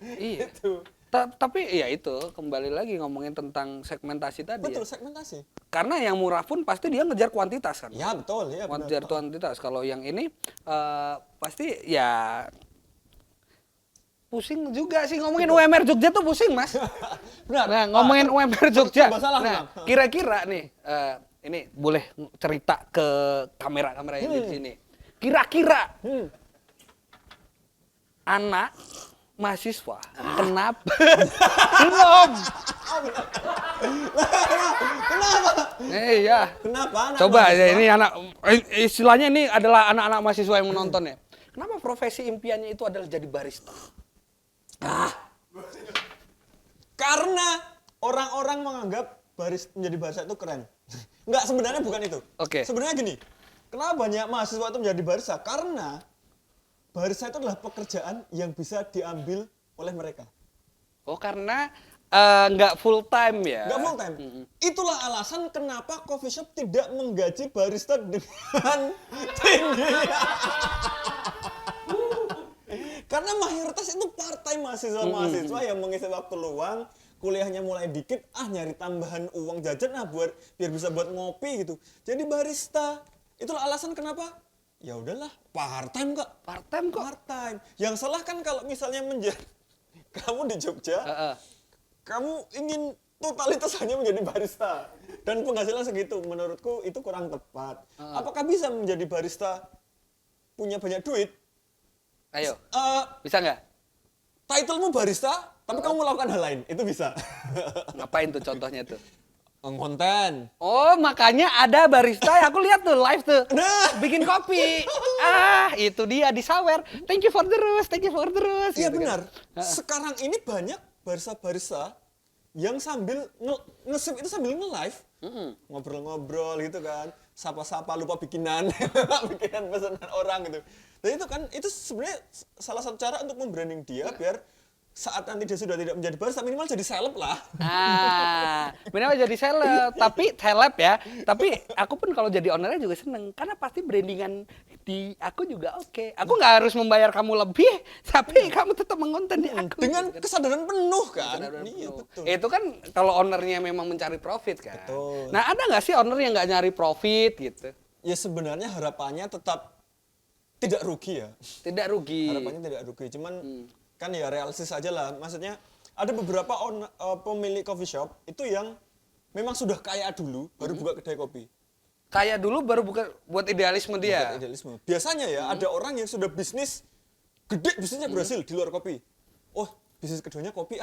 Iya. Itu. Tapi ya itu kembali lagi ngomongin tentang segmentasi tadi. Betul, ya. segmentasi. Karena yang murah pun pasti dia ngejar kuantitas kan. Ya betul, ya benar. Ngejar kuantitas. Kalau yang ini pasti ya pusing juga sih ngomongin UMR Jogja tuh pusing mas. Benar. Nah ngomongin UMR Jogja. Masalah, Nah kira-kira nih ini boleh cerita ke kamera yang di sini. Kira-kira anak mahasiswa. Kenapa? Belum. Kenapa? Iya. Kenapa? anak Coba ya, mahasiswa? ini anak istilahnya ini adalah anak-anak mahasiswa yang menonton ya. Kenapa profesi impiannya itu adalah jadi barista? Karena orang-orang menganggap menjadi barista itu keren. Enggak, sebenarnya bukan itu. Oke. Sebenarnya gini, kenapa banyak mahasiswa itu menjadi barista? Karena barista itu adalah pekerjaan yang bisa diambil oleh mereka. Oh, karena nggak full time ya? Enggak full time. Itulah alasan kenapa coffee shop tidak menggaji barista dengan tinggi. Karena mayoritas itu part time mahasiswa yang mengisi waktu luang, kuliahnya mulai dikit, nyari tambahan uang jajan biar bisa buat ngopi gitu. Jadi barista. Itulah alasan kenapa? Ya udahlah, part time kok. Part time kok. Part time. Yang salah kan kalau misalnya kamu di Jogja, kamu ingin totalitas hanya menjadi barista dan penghasilan segitu, menurutku itu kurang tepat. Apakah bisa menjadi barista punya banyak duit? Ayo, bisa nggak? Titlemu barista, tapi kamu melakukan hal lain, itu bisa. Ngapain tuh contohnya tuh? Konten. Oh, makanya ada barista, aku lihat tuh live tuh. Nah. Bikin kopi. Itu dia di Sawer. Thank you for the roast, thank you for the roast. Iya Gitu benar. kan. Sekarang ini banyak barista-barista yang sambil nge-sip itu sambil nge-live. Ngobrol-ngobrol gitu kan. Sapa-sapa lupa bikinan. Bikinan pesanan orang gitu. Dan itu kan, itu sebenarnya salah satu cara untuk membranding dia biar saat nanti dia sudah tidak menjadi barista, minimal jadi seleb lah. Minimal jadi seleb, tapi seleb ya. Tapi aku pun kalau jadi ownernya juga seneng, karena pasti brandingan di aku juga oke. Aku nggak harus membayar kamu lebih, tapi kamu tetap mengonten di aku. Dengan kesadaran penuh kan. Kesadaran Iya penuh. betul. Itu kan kalau ownernya memang mencari profit kan. Betul. Nah, ada nggak sih owner yang nggak nyari profit gitu? Ya sebenarnya harapannya tetap tidak rugi ya. Tidak rugi. Harapannya tidak rugi, cuman kan ya realistis aja lah. Maksudnya ada beberapa pemilik coffee shop itu yang memang sudah kaya dulu baru buka kedai kopi. Kaya dulu baru buka buat idealisme dia. Buat idealisme. Biasanya ya ada orang yang sudah bisnisnya berhasil di luar kopi. Oh, bisnis keduanya kopi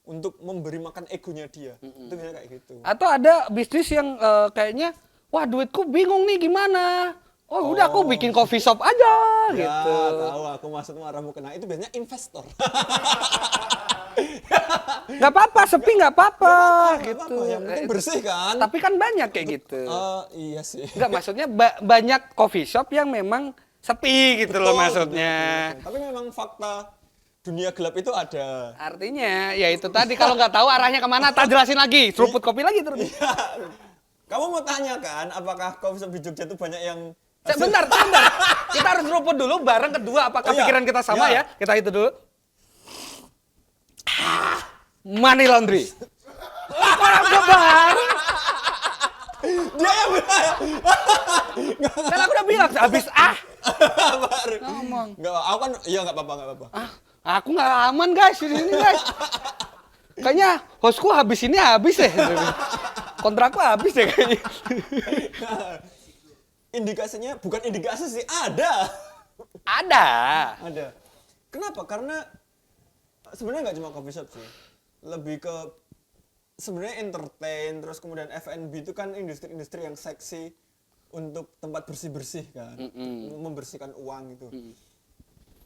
untuk memberi makan egonya dia. Itu biasanya kayak gitu. Atau ada bisnis yang kayaknya, wah duitku bingung nih gimana. Oh udah aku bikin coffee shop aja Ya, gitu. tahu aku maksudmu arahmu kena. Itu biasanya investor. Nggak apa-apa, sepi nggak apa-apa Nggak gitu. apa-apa, yang penting bersih kan. Tapi kan banyak kayak gitu. Iya sih. Nggak, maksudnya banyak coffee shop yang memang sepi gitu loh Betul, maksudnya. betul. Tapi memang fakta dunia gelap itu ada. Artinya ya itu tadi, kalau nggak tahu arahnya kemana, tak jelasin lagi. Seruput kopi lagi terus. Iya. Kamu mau tanya kan, apakah coffee shop di Jogja itu banyak yang Bentar. Kita harus seruput dulu bareng kedua. Apakah Oh, iya. pikiran kita sama Iya. ya? Kita itu dulu. Money laundry. Orang gue bareng. dia yang bilang. Kan aku udah bilang habis Baru. ngomong. Enggak, aku kan iya enggak apa-apa. Aku nggak aman guys di sini guys. Kayaknya hostku habis deh. Kontrakku habis deh kayaknya. Indikasinya bukan indikasi sih, ada. Ada. Kenapa? Karena sebenarnya nggak cuma coffee shop sih. Lebih ke sebenarnya entertain, terus kemudian F&B itu kan industri-industri yang seksi untuk tempat bersih-bersih kan. Membersihkan uang gitu.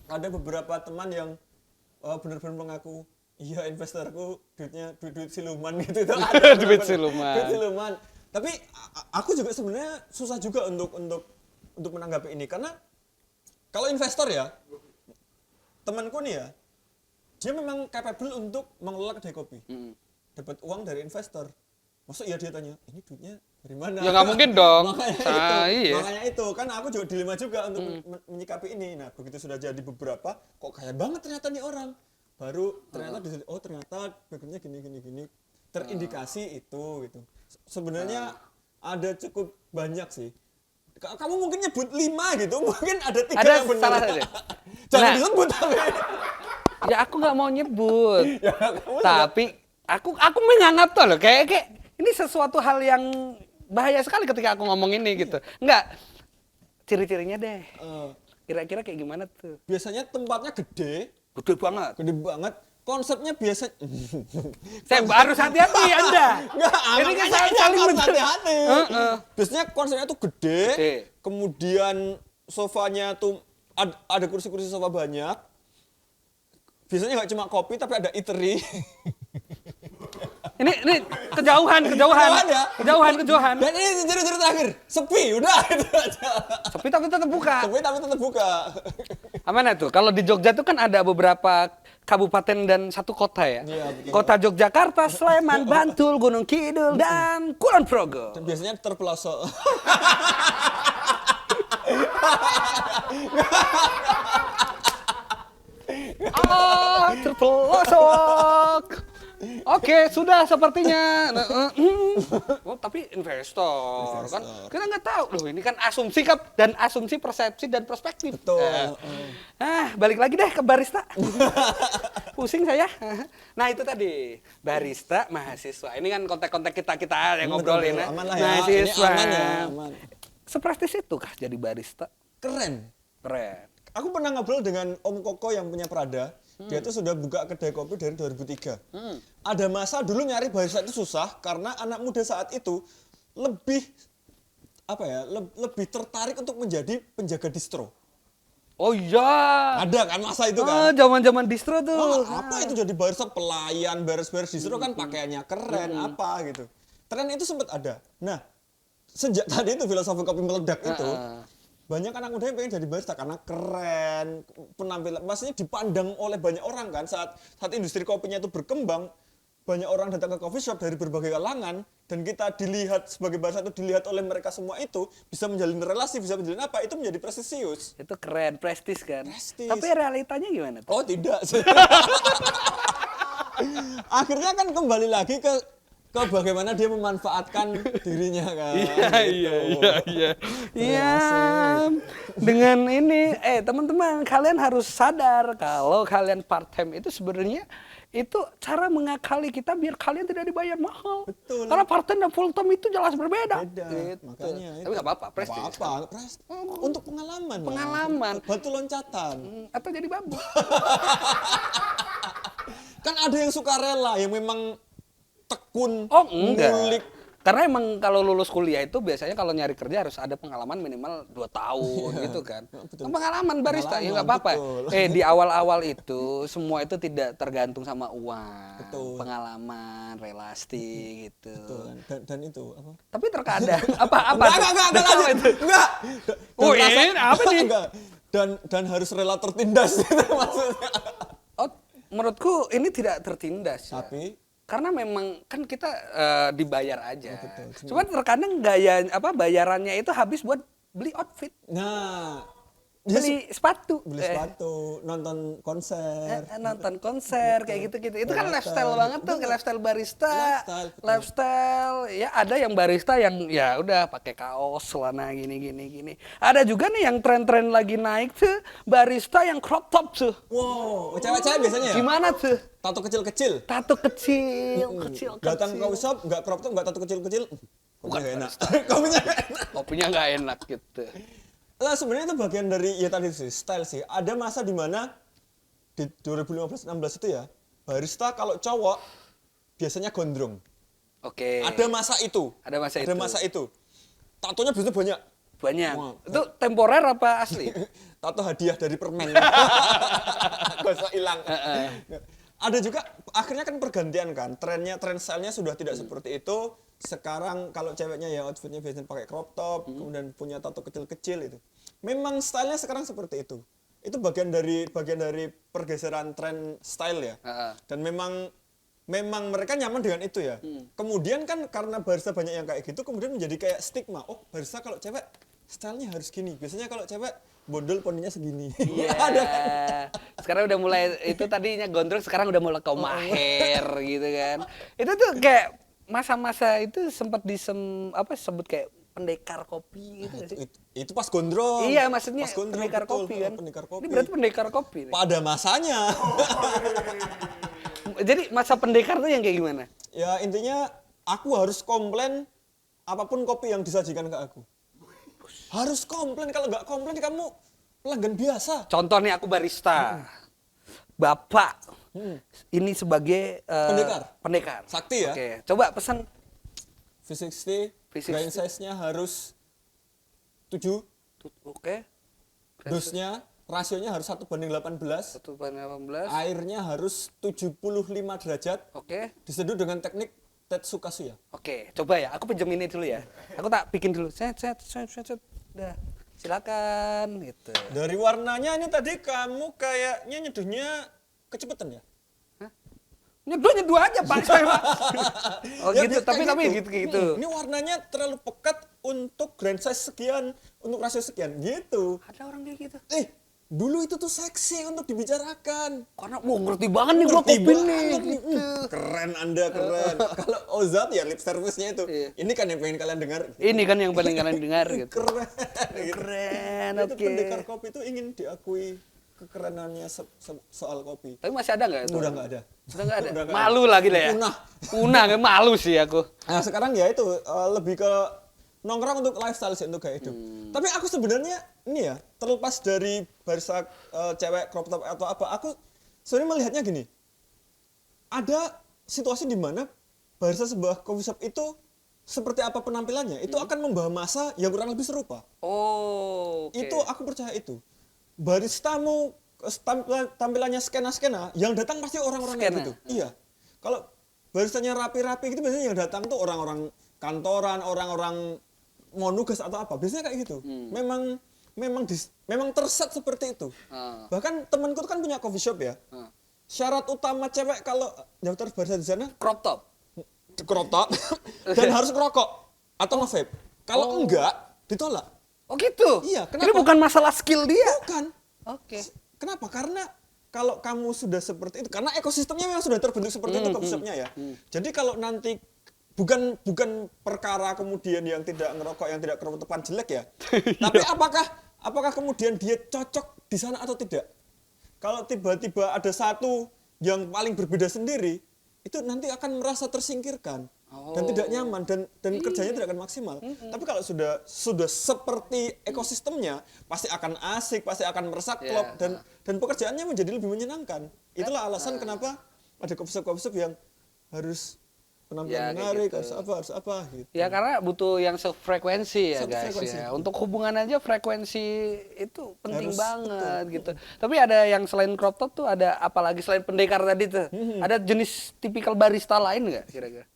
Ada beberapa teman yang benar-benar mengaku, iya investorku duit siluman gitu. Ada Duit siluman. Duit siluman. Tapi aku juga sebenarnya susah juga untuk menanggapi ini, karena kalau investor ya, temanku nih ya, dia memang capable untuk mengelola kedai kopi, dapat uang dari investor. Maksud iya dia tanya, ini duitnya dari mana? Ya nggak mungkin dong. Iya. Makanya itu kan aku juga dilema juga untuk menyikapi ini. Nah begitu sudah jadi beberapa, kok kaya banget ternyata nih orang. Baru ternyata ternyata backgroundnya gini. Terindikasi itu gitu. Sebenarnya ada cukup banyak sih. Kamu mungkin nyebut 5 gitu, mungkin ada 3 Ada yang benar. salah satu. Jangan Nah. disebut tapi. Ya aku nggak mau nyebut. Ya, kamu Tapi aku menganggap tuh loh kayak ini sesuatu hal yang bahaya sekali ketika aku ngomong ini gitu. Enggak. Ciri-cirinya deh. Kira-kira kayak gimana tuh? biasanya tempatnya gede, Gede banget. Gede banget. Konsepnya biasa. Saya harus hati-hati Anda. Enggak, Ini kan makanya saling harus betul. hati-hati. Biasanya konsepnya tuh gede, kemudian sofanya tuh ada kursi-kursi sofa banyak. Biasanya nggak cuma kopi tapi ada eatery. Ini kejauhan. ya? Kejauhan. Dan ini juru terakhir, sepi, udah itu aja. Sepi tapi tetap buka. Sepi tapi tetap buka. Mana tuh? Kalau di Jogja tuh kan ada beberapa kabupaten dan satu kota ya. Iya, betul. Kota Yogyakarta, Sleman, Bantul, Gunung Kidul, dan Kulon Progo. Dan biasanya terpelosok. Terpelosok. Oke, sudah sepertinya. Oh, tapi investor kan kita nggak tahu loh. Ini kan asumsi dan asumsi persepsi dan perspektif. Betul. Balik lagi deh ke barista. Pusing saya. Nah itu tadi barista mahasiswa. Ini kan kontak-kontak kita yang ngobrolin. Betul, aman lah ya. Mahasiswa. Ini aman ya. Aman. Seprestis itu kah jadi barista? Keren. Keren. Aku pernah ngobrol dengan Om Koko yang punya Prada. Dia tuh sudah buka kedai kopi dari 2003. Ada masa dulu nyari barista itu susah karena anak muda saat itu lebih lebih tertarik untuk menjadi penjaga distro. Oh iya. Ada kan masa itu kan? Zaman-zaman distro tuh. Oh, apa itu jadi barista pelayan beres-beres distro kan pakaiannya keren apa gitu. Tren itu sempat ada. Nah, sejak tadi itu filosofi kopi meledak itu banyak anak muda yang pengen jadi barista karena keren, penampilan, maksudnya dipandang oleh banyak orang kan saat industri kopinya itu berkembang, banyak orang datang ke coffee shop dari berbagai kalangan dan kita dilihat sebagai barista itu dilihat oleh mereka semua itu bisa menjalin relasi, bisa menjalin apa, itu menjadi prestisius. Itu keren, prestis kan. Prestis. Tapi realitanya gimana tuh? Oh tidak. Akhirnya kan kembali lagi ke bagaimana dia memanfaatkan dirinya kan. Iya. Dengan ini, teman-teman kalian harus sadar kalau kalian part time itu sebenarnya itu cara mengakali kita biar kalian tidak dibayar mahal. Betul. Karena part time dan full time itu jelas berbeda. Beda. Gitu. Makanya Tapi nggak apa-apa, prestis. prestis. Untuk pengalaman. Pengalaman. Batu loncatan. Atau jadi babu. Kan ada yang suka rela yang memang tekun, Oh enggak. ngulik. Karena emang kalau lulus kuliah itu biasanya kalau nyari kerja harus ada pengalaman minimal 2 tahun gitu kan. Betul. Pengalaman barista ya nggak Pengalaman, apa-apa. betul. Di awal-awal itu semua itu tidak tergantung sama uang, Betul. pengalaman, relasi gitu. Betul. Dan itu apa? Tapi terkadang apa Enggak, Apa lanjut. itu? Enggak. Oh, ini apa nih? Enggak. Dan harus rela tertindas itu maksudnya. Oh, menurutku ini tidak tertindas. Ya. Tapi Karena memang kan kita dibayar aja. betul. Cuman terkadang bayarannya itu habis buat beli outfit, nah, beli sepatu, beli sepatu, nonton konser. nonton konser kayak gitu-gitu. Itu kan lifestyle banget tuh, kayak lifestyle barista. Lifestyle ya ada yang barista yang ya udah pakai kaos, celana gini. Ada juga nih yang tren-tren lagi naik tuh barista yang crop top tuh. Wow, cewek-cewek biasanya ya? Gimana tuh? Tato kecil-kecil. Tato kecil. Datang ke coffee shop, nggak crop top, nggak tato kecil-kecil. Bukan Kopinya enak. barista. Kopinya enak. Kopinya nggak enak gitu. Nah, sebenarnya itu bagian dari ya tadi sih, style sih. Ada masa di mana di 2015-16 itu ya, barista kalau cowok biasanya gondrong. Oke. Ada masa itu. Ada masa itu. Tatonya biasanya banyak. Banyak. Wah. Itu temporer apa asli? Tato hadiah dari permen. Gosok hilang. Ada juga akhirnya kan pergantian kan. Tren stylenya sudah tidak seperti itu. Sekarang kalau ceweknya ya outfitnya biasanya pakai crop top, kemudian punya tato kecil-kecil itu. Memang stylenya sekarang seperti itu. Itu bagian dari pergeseran tren style ya. Dan memang mereka nyaman dengan itu ya. Kemudian kan karena barista banyak yang kayak gitu, kemudian menjadi kayak stigma. Oh, barista kalau cewek stylenya harus gini. Biasanya kalau cewek bondol poninya segini. Iya. Ada. Sekarang udah mulai itu tadinya gondrong, sekarang udah mulai kaum maher gitu kan. Itu tuh kayak masa-masa itu sempat sebut kayak pendekar kopi gitu sih. Itu pas gondrong. Iya, maksudnya pas gondrong, pendekar betul. kopi kan. Pendekar kopi. Ini berarti pendekar kopi nih. Pada masanya. Jadi masa pendekar tuh yang kayak gimana? Ya intinya aku harus komplain apapun kopi yang disajikan ke aku. Harus komplain, kalau nggak komplain kamu pelanggan biasa. Contoh nih aku barista. Bapak ini sebagai Pendekar. Sakti ya. Oke, coba pesan V60, V60. grind size-nya harus 7, Oke. dosnya, rasionya harus 1:18, 1/18. airnya harus 75 derajat, Oke. diseduh dengan teknik Tetsukasu ya. Oke, coba ya. Aku pinjam ini dulu ya. Aku tak bikin dulu. Set. Udah. Silakan gitu. Dari warnanya ini tadi kamu kayaknya nyeduhnya kecepetan ya? Nyeduh aja Pak. Oh Ya, gitu, kayak tapi gitu. Ini warnanya terlalu pekat untuk grand size sekian, untuk rasio sekian, gitu. Ada orang kayak gitu. Dulu itu tuh seksi untuk dibicarakan. Karena ngerti banget nih gua Ngerti kopi nih. banget nih. Gitu. Keren Anda, keren. Kalau Ozat ya lip service-nya itu. Iya. Ini kan yang pengen kalian dengar. Ini kan yang paling kalian dengar gitu. Keren. Gitu. Keren, Itu oke. pendekar kopi itu ingin diakui kekerenannya soal kopi. Tapi masih ada nggak itu? Udah nggak ada. Udah nggak ada. Udah nggak Malu ada. lagi lah ya. Punah, kayak malu sih aku. Nah sekarang ya itu lebih ke nongkrong untuk lifestyle sih, untuk gaya hidup. Tapi aku sebenarnya ini ya, terlepas dari barisan cewek crop top atau apa, aku sebenarnya melihatnya gini. Ada situasi di mana barisan sebuah coffee shop itu seperti apa penampilannya, itu akan membawa masa yang kurang lebih serupa. Oh, oke. Itu aku percaya itu. Baristamu tampilannya skena-skena, yang datang pasti orang-orang kayak Skena. gitu. Iya. Kalau baristanya rapi-rapi gitu biasanya yang datang tuh orang-orang kantoran, orang-orang mau nugas atau apa. Biasanya kayak gitu. Memang terset seperti itu. Bahkan temanku tuh kan punya coffee shop ya. Syarat utama cewek kalau daftar barista di sana Crop top. crop top dan harus ngerokok atau nge-vape. Kalau enggak ditolak. Oh gitu? Iya, Ini kenapa? bukan masalah skill dia. Bukan. Oke. Kenapa? Karena kalau kamu sudah seperti itu, karena ekosistemnya memang sudah terbentuk seperti itu coffee shopnya ya. Jadi kalau nanti bukan perkara kemudian yang tidak ngerokok, yang tidak kerotopan jelek ya. Tapi apakah kemudian dia cocok di sana atau tidak? Kalau tiba-tiba ada satu yang paling berbeda sendiri, itu nanti akan merasa tersingkirkan dan tidak nyaman dan kerjanya tidak akan maksimal. Tapi kalau sudah seperti ekosistemnya, pasti akan asik, pasti akan meresap klop dan pekerjaannya menjadi lebih menyenangkan. Itulah alasan kenapa ada coffee shop yang harus penampilan menarik, gitu. harus apa gitu. Ya karena butuh yang sefrekuensi ya Satu guys frekuensi. ya. Untuk hubungan aja frekuensi itu penting Harus, banget gitu. Tapi ada yang selain crop top tuh ada apalagi selain pendekar tadi tuh? Ada jenis tipikal barista lain nggak kira-kira?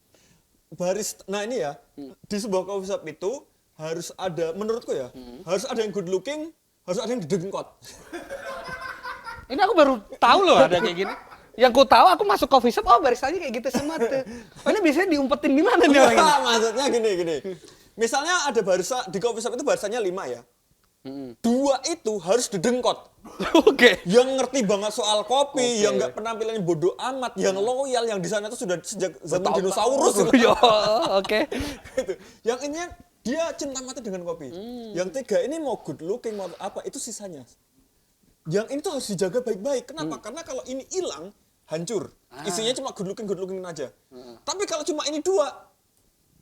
Nah ini ya, di sebuah coffee shop itu harus ada, menurutku ya, harus ada yang good looking, harus ada yang didengkot. Ini aku baru tahu loh ada kayak gini. Yang ku tahu aku masuk coffee shop, oh baristanya kayak gitu semua tuh. Oh, ini biasanya diumpetin di mana nih orang ini? Maksudnya gini. Misalnya ada barista, di coffee shop itu baristanya 5 ya. 2 itu harus didengkot. Oke. Yang ngerti banget soal kopi, yang nggak penampilannya bodoh amat, yang loyal, yang di sana itu sudah sejak zaman dinosaurus. Yo, oke. Gitu. Yang ini dia cinta mati dengan kopi. Yang 3 ini mau good looking, mau apa, itu sisanya. Yang ini tuh harus dijaga baik-baik. Kenapa? Karena kalau ini hilang, hancur. Isinya cuma good looking aja. Tapi kalau cuma ini 2,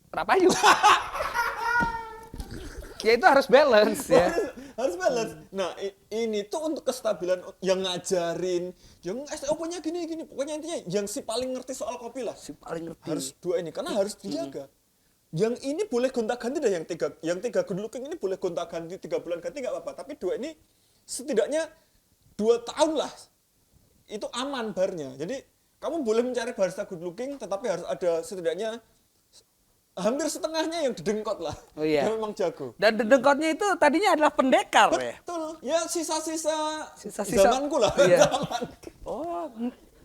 Rapayu. Ya itu harus balance ya. harus balance. Nah, ini tuh untuk kestabilan yang ngajarin, yang SOP-nya gini. Pokoknya intinya yang si paling ngerti soal kopi lah. Si paling ngerti. Harus 2 ini karena harus dijaga. Yang ini boleh gonta-ganti dah, yang tiga good looking ini boleh gonta-ganti 3 bulan ganti nggak apa-apa. Tapi 2 ini setidaknya 2 tahun lah. Itu aman barnya. Jadi kamu boleh mencari barista good looking, tetapi harus ada setidaknya hampir setengahnya yang didengkot lah. Oh iya. Yang memang jago. Dan dengkotnya itu tadinya adalah pendekar ya. Betul. Ya sisa-sisa Sisa-sisa. zamanku lah. Iya. Zamanku. Oh,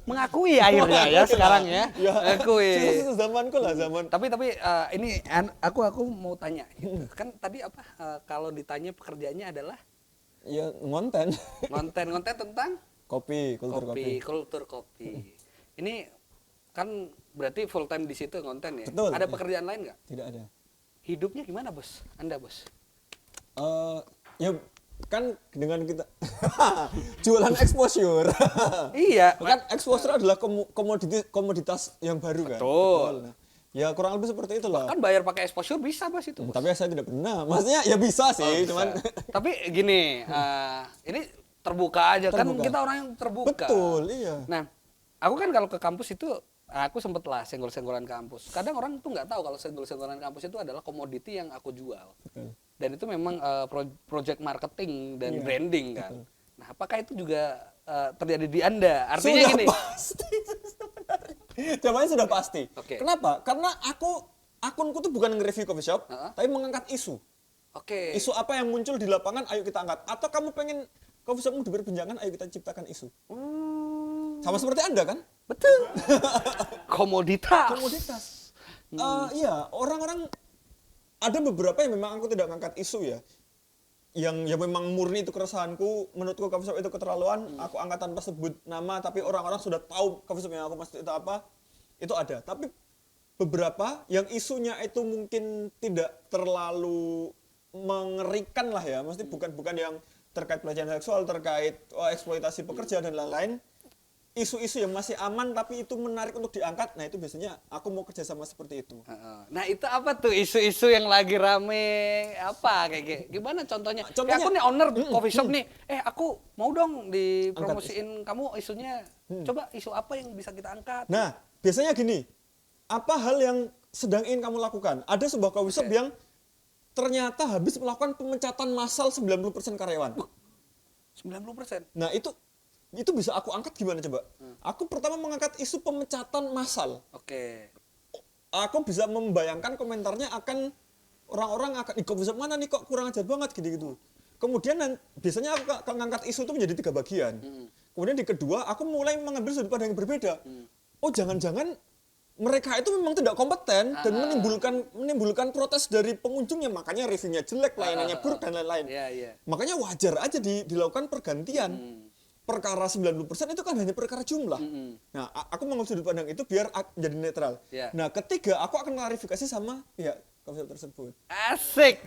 mengakui akhirnya ya sekarang ya. Mengakui. Sisa-sisa zamanku lah, zaman. Tapi ini aku mau tanya. Gitu. Kan tadi apa kalau ditanya pekerjaannya adalah Ya ngonten. konten tentang Kopi, kultur kopi. Ini kan berarti full time di situ konten ya. Betul, Ada ya. pekerjaan lain nggak? Tidak ada. Hidupnya gimana bos? Anda bos? Ya kan dengan kita jualan exposure. Iya. Kan exposure adalah komoditas yang baru kan. Betul. Nah, ya kurang lebih seperti itulah. Kan bayar pakai exposure bisa bos itu. Bos. Tapi saya tidak pernah. Maksudnya ya bisa sih, cuman Tapi gini, ini terbuka aja kan Terbuka. kita orang yang terbuka. Betul, iya. Nah, aku kan kalau ke kampus itu aku sempet lah senggol-senggolan kampus. Kadang orang tuh nggak tahu kalau senggol-senggolan kampus itu adalah komoditi yang aku jual. Betul. Dan itu memang project marketing dan Iya, branding kan. betul. Nah, apakah itu juga terjadi di Anda? Artinya Sudah gini. pasti sebenarnya. Jawabannya sudah pasti. Oke. Kenapa? Karena akunku tuh bukan nge-review coffee shop, Heeh. tapi mengangkat isu. Oke. Isu apa yang muncul di lapangan, ayo kita angkat. Atau kamu pengen coffee shopmu diperbincangan, ayo kita ciptakan isu. Sama seperti Anda kan? Betul. Komoditas. Komoditas. Iya, orang-orang ada beberapa yang memang aku tidak ngangkat isu ya. Yang memang murni itu keresahanku, menurutku coffee shop itu keterlaluan, aku angkat tanpa sebut nama, tapi orang-orang sudah tahu coffee shop yang aku maksud itu apa, itu ada. Tapi beberapa yang isunya itu mungkin tidak terlalu mengerikan lah ya, maksudnya bukan yang terkait pelecehan seksual, terkait eksploitasi pekerja dan lain-lain. Isu-isu yang masih aman tapi itu menarik untuk diangkat, nah itu biasanya aku mau kerjasama seperti itu. Nah itu apa tuh isu-isu yang lagi rame apa kayak gimana contohnya? Contohnya- Kayak aku nih owner coffee shop nih, aku mau dong dipromosiin kamu isunya. Coba isu apa yang bisa kita angkat? Nah, biasanya gini, apa hal yang sedang ingin kamu lakukan? Ada sebuah coffee shop yang ternyata habis melakukan pemecatan massal 90% karyawan. 90%. Nah, itu bisa aku angkat gimana coba? Aku pertama mengangkat isu pemecatan massal. Oke. Aku bisa membayangkan komentarnya akan orang-orang akan di coffee shop mana nih kok kurang ajar banget gitu-gitu. Kemudian biasanya aku akan mengangkat isu itu menjadi 3 bagian. Kemudian di kedua, aku mulai mengambil sudut pandang yang berbeda. Oh, jangan-jangan mereka itu memang tidak kompeten dan menimbulkan protes dari pengunjungnya, makanya reviewnya jelek, pelayanannya buruk dan lain-lain. Iya, iya. Makanya wajar aja dilakukan pergantian. Perkara 90% itu kan hanya perkara jumlah. Nah, aku mengambil sudut pandang itu biar jadi netral. Iya. Nah, ketiga, aku akan klarifikasi sama pihak coffee shop tersebut. Asik.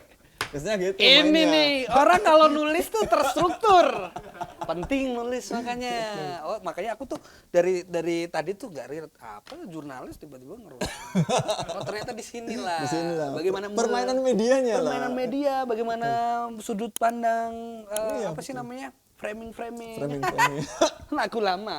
Biasanya gitu Ini mainnya. nih orang kalau nulis tuh terstruktur. Penting nulis makanya. Oh, makanya aku tuh dari tadi tuh gak real apa jurnalis tiba-tiba ngerus. Oh, ternyata di sinilah. Di sinilah. Bagaimana Permainan medianya lah. permainan media, bagaimana sudut pandang Iya, apa sih betul. namanya? Framing. Framing. Lagu lama.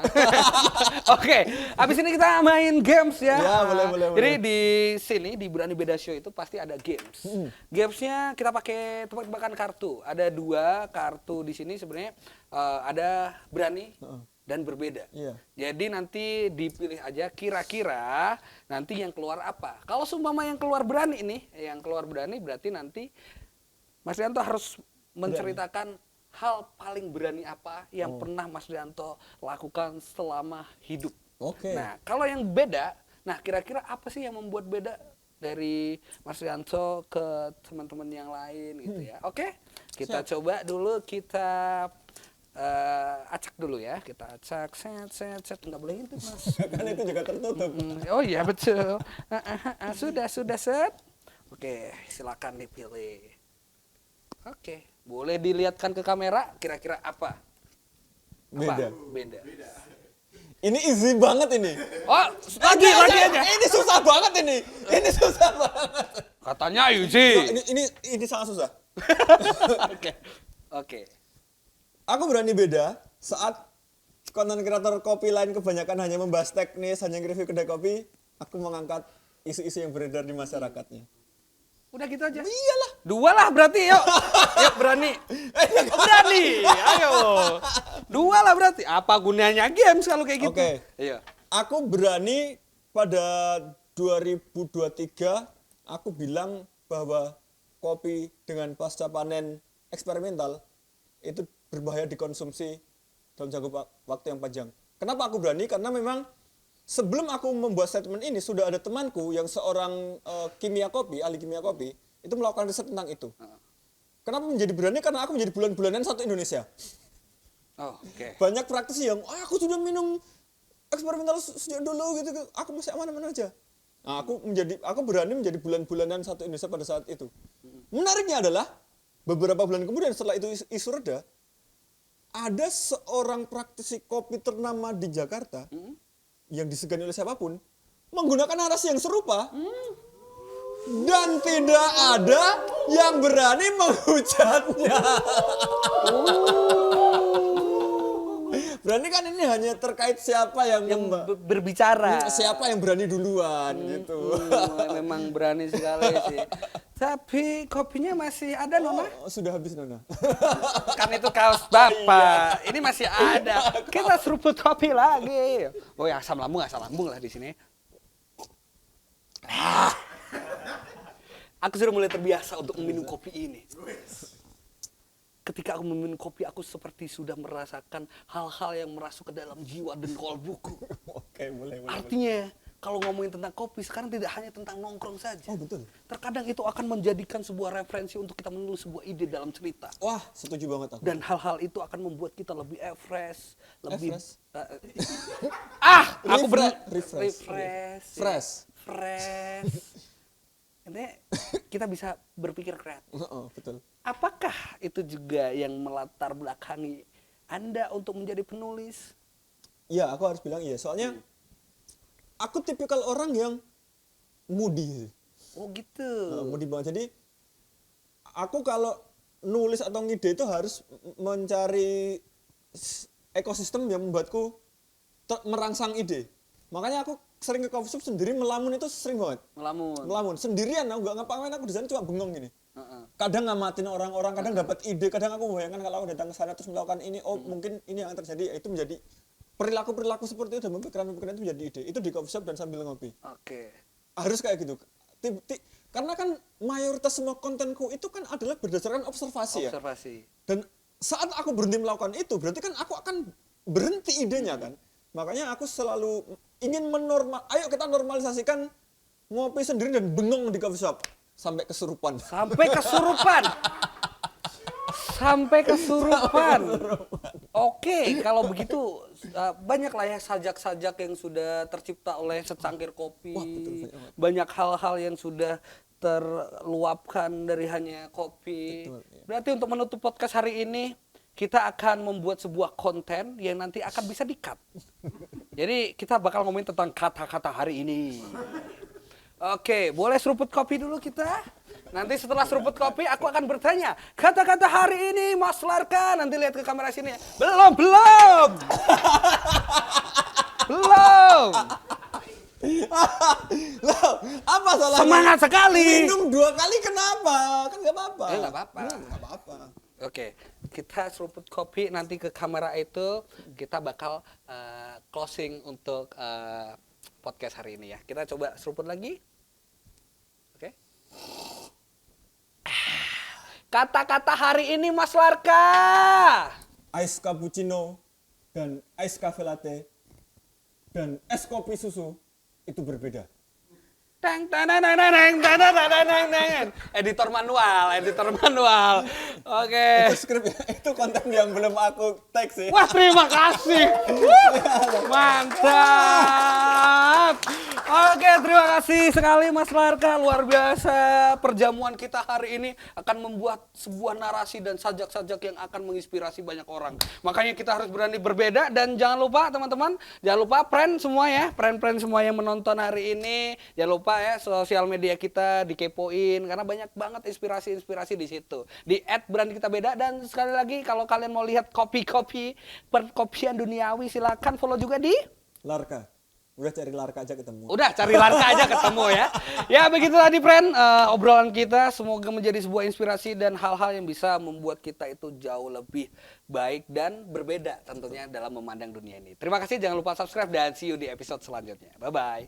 Oke, habis ini kita main games ya. Ya, boleh. Jadi di sini di Berani Beda Show itu pasti ada games. Gamesnya kita pakai tebak-tebakan kartu. Ada 2 kartu di sini sebenarnya ada berani dan berbeda. Iya. Jadi nanti dipilih aja kira-kira nanti yang keluar apa. Kalau seumpama yang keluar berani berarti nanti Mas Rianto harus menceritakan hal paling berani apa yang pernah Mas Rianto lakukan selama hidup. Oke. Nah, kalau yang beda, nah kira-kira apa sih yang membuat beda dari Mas Rianto ke teman-teman yang lain gitu ya. Oke, kita coba dulu, kita acak dulu ya. Kita acak, set. Nggak boleh itu, Mas. Kan itu juga tertutup. Oh iya, betul. Sudah, set. Oke, silakan dipilih. Oke, boleh dilihatkan ke kamera kira-kira apa? Beda. Beda. Ini easy banget ini. Oh, lagi aja. Ini susah banget ini. Ini susah banget. Katanya easy. Ini sangat susah. Oke. Aku berani beda saat konten kreator kopi lain kebanyakan hanya membahas teknis, hanya nge-review kedai kopi, aku mengangkat isu-isu yang beredar di masyarakatnya. Udah gitu aja. Iyalah. 2 lah berarti, yuk. Yuk berani. Berani. Ayo. 2 lah berarti. Apa gunanya games kalau kayak gitu? Oke. Iya. Aku berani pada 2023 aku bilang bahwa kopi dengan pasca panen eksperimental itu berbahaya dikonsumsi dalam jangka waktu yang panjang. Kenapa aku berani? Karena memang sebelum aku membuat statement ini sudah ada temanku yang seorang ahli kimia kopi itu melakukan riset tentang itu. Kenapa menjadi berani? Karena aku menjadi bulan-bulanan satu Indonesia. Oh, oke. Banyak praktisi yang aku sudah minum eksperimental sejak dulu gitu, aku masih aman-aman aja. Nah, aku berani menjadi bulan-bulanan satu Indonesia pada saat itu. Menariknya adalah beberapa bulan kemudian setelah itu isu reda, ada seorang praktisi kopi ternama di Jakarta yang disegani oleh siapapun menggunakan narasi yang serupa dan tidak ada yang berani menghujatnya. Berani kan ini hanya terkait siapa yang berbicara. siapa yang berani duluan gitu. Memang berani sekali sih. Tapi kopinya masih ada, Nona? Oh, sudah habis, Nona. Kan itu kaos Bapak. Ini masih ada. Kita seruput kopi lagi. Oh ya, asam lambung lah di sini. Aku sudah mulai terbiasa untuk meminum kopi ini. Ketika aku meminum kopi, aku seperti sudah merasakan hal-hal yang merasuk ke dalam jiwa dan kolbuku. Oke, boleh. Artinya, kalau ngomongin tentang kopi, sekarang tidak hanya tentang nongkrong saja. Oh, betul. Terkadang itu akan menjadikan sebuah referensi untuk kita menulis sebuah ide dalam cerita. Wah, setuju banget aku. Dan hal-hal itu akan membuat kita lebih fresh, lebih... Fresh? Aku Fresh. Intinya kita bisa berpikir kreatif. Betul. Apakah itu juga yang melatar belakangi Anda untuk menjadi penulis? Iya, aku harus bilang iya. Soalnya aku tipikal orang yang moody. Oh gitu. Moody banget. Jadi aku kalau nulis atau ngide itu harus mencari ekosistem yang membuatku merangsang ide. Makanya aku sering ke coffee shop sendiri melamun itu sering banget. Melamun sendirian, aku nggak ngapa-ngapain, aku di sana cuma bengong gini. Kadang ngamatin orang-orang, kadang dapat ide, kadang aku bayangkan kalau aku datang ke sana terus melakukan ini, mungkin ini yang terjadi, itu menjadi perilaku seperti itu dan pemikiran itu menjadi ide. Itu di coffee shop dan sambil ngopi. Oke. Harus kayak gitu. Karena kan mayoritas semua kontenku itu kan adalah berdasarkan observasi. Ya. Dan saat aku berhenti melakukan itu, berarti kan aku akan berhenti idenya kan. Makanya aku selalu ingin ayo kita normalisasikan ngopi sendiri dan bengong di coffee shop sampai kesurupan. Oke, kalau begitu banyaklah ya sajak-sajak yang sudah tercipta oleh secangkir kopi. Wah, betul, banyak hal-hal yang sudah terluapkan dari hanya kopi. Betul, ya. Berarti untuk menutup podcast hari ini, kita akan membuat sebuah konten yang nanti akan bisa di-cut. Jadi kita bakal ngomongin tentang kata-kata hari ini. Oke, boleh seruput kopi dulu kita? Nanti setelah seruput kopi, aku akan bertanya, kata-kata hari ini Mas Larka, nanti lihat ke kamera sini. Belum. Loh, apa salahnya? Semangat sekali. Minum 2 kali kenapa? Kan nggak apa-apa. Nggak apa-apa. Oke, kita seruput kopi, nanti ke kamera itu kita bakal closing untuk podcast hari ini ya. Kita coba seruput lagi. Oke. Kata-kata hari ini Mas Larka. Ice cappuccino dan ice cafe latte dan es kopi susu itu berbeda. Editor manual. Oke. Itu skrip ya, itu konten yang belum aku tag sih. Wah, terima kasih. Mantap. Oke, terima kasih sekali Mas Larka. Luar biasa. Perjamuan kita hari ini akan membuat sebuah narasi dan sajak-sajak yang akan menginspirasi banyak orang. Makanya kita harus berani berbeda. Dan jangan lupa teman-teman, jangan lupa friend semua ya. Friend-friend semua yang menonton hari ini. Jangan lupa ya, sosial media kita dikepoin. Karena banyak banget inspirasi-inspirasi di situ. Di @brandkitabeda. Dan sekali lagi, kalau kalian mau lihat kopi-kopi perkopian duniawi, silakan follow juga di Larka. Udah cari Larka aja ketemu. Ya. Ya begitu tadi friend, obrolan kita semoga menjadi sebuah inspirasi dan hal-hal yang bisa membuat kita itu jauh lebih baik dan berbeda tentunya dalam memandang dunia ini. Terima kasih, jangan lupa subscribe dan see you di episode selanjutnya. Bye-bye.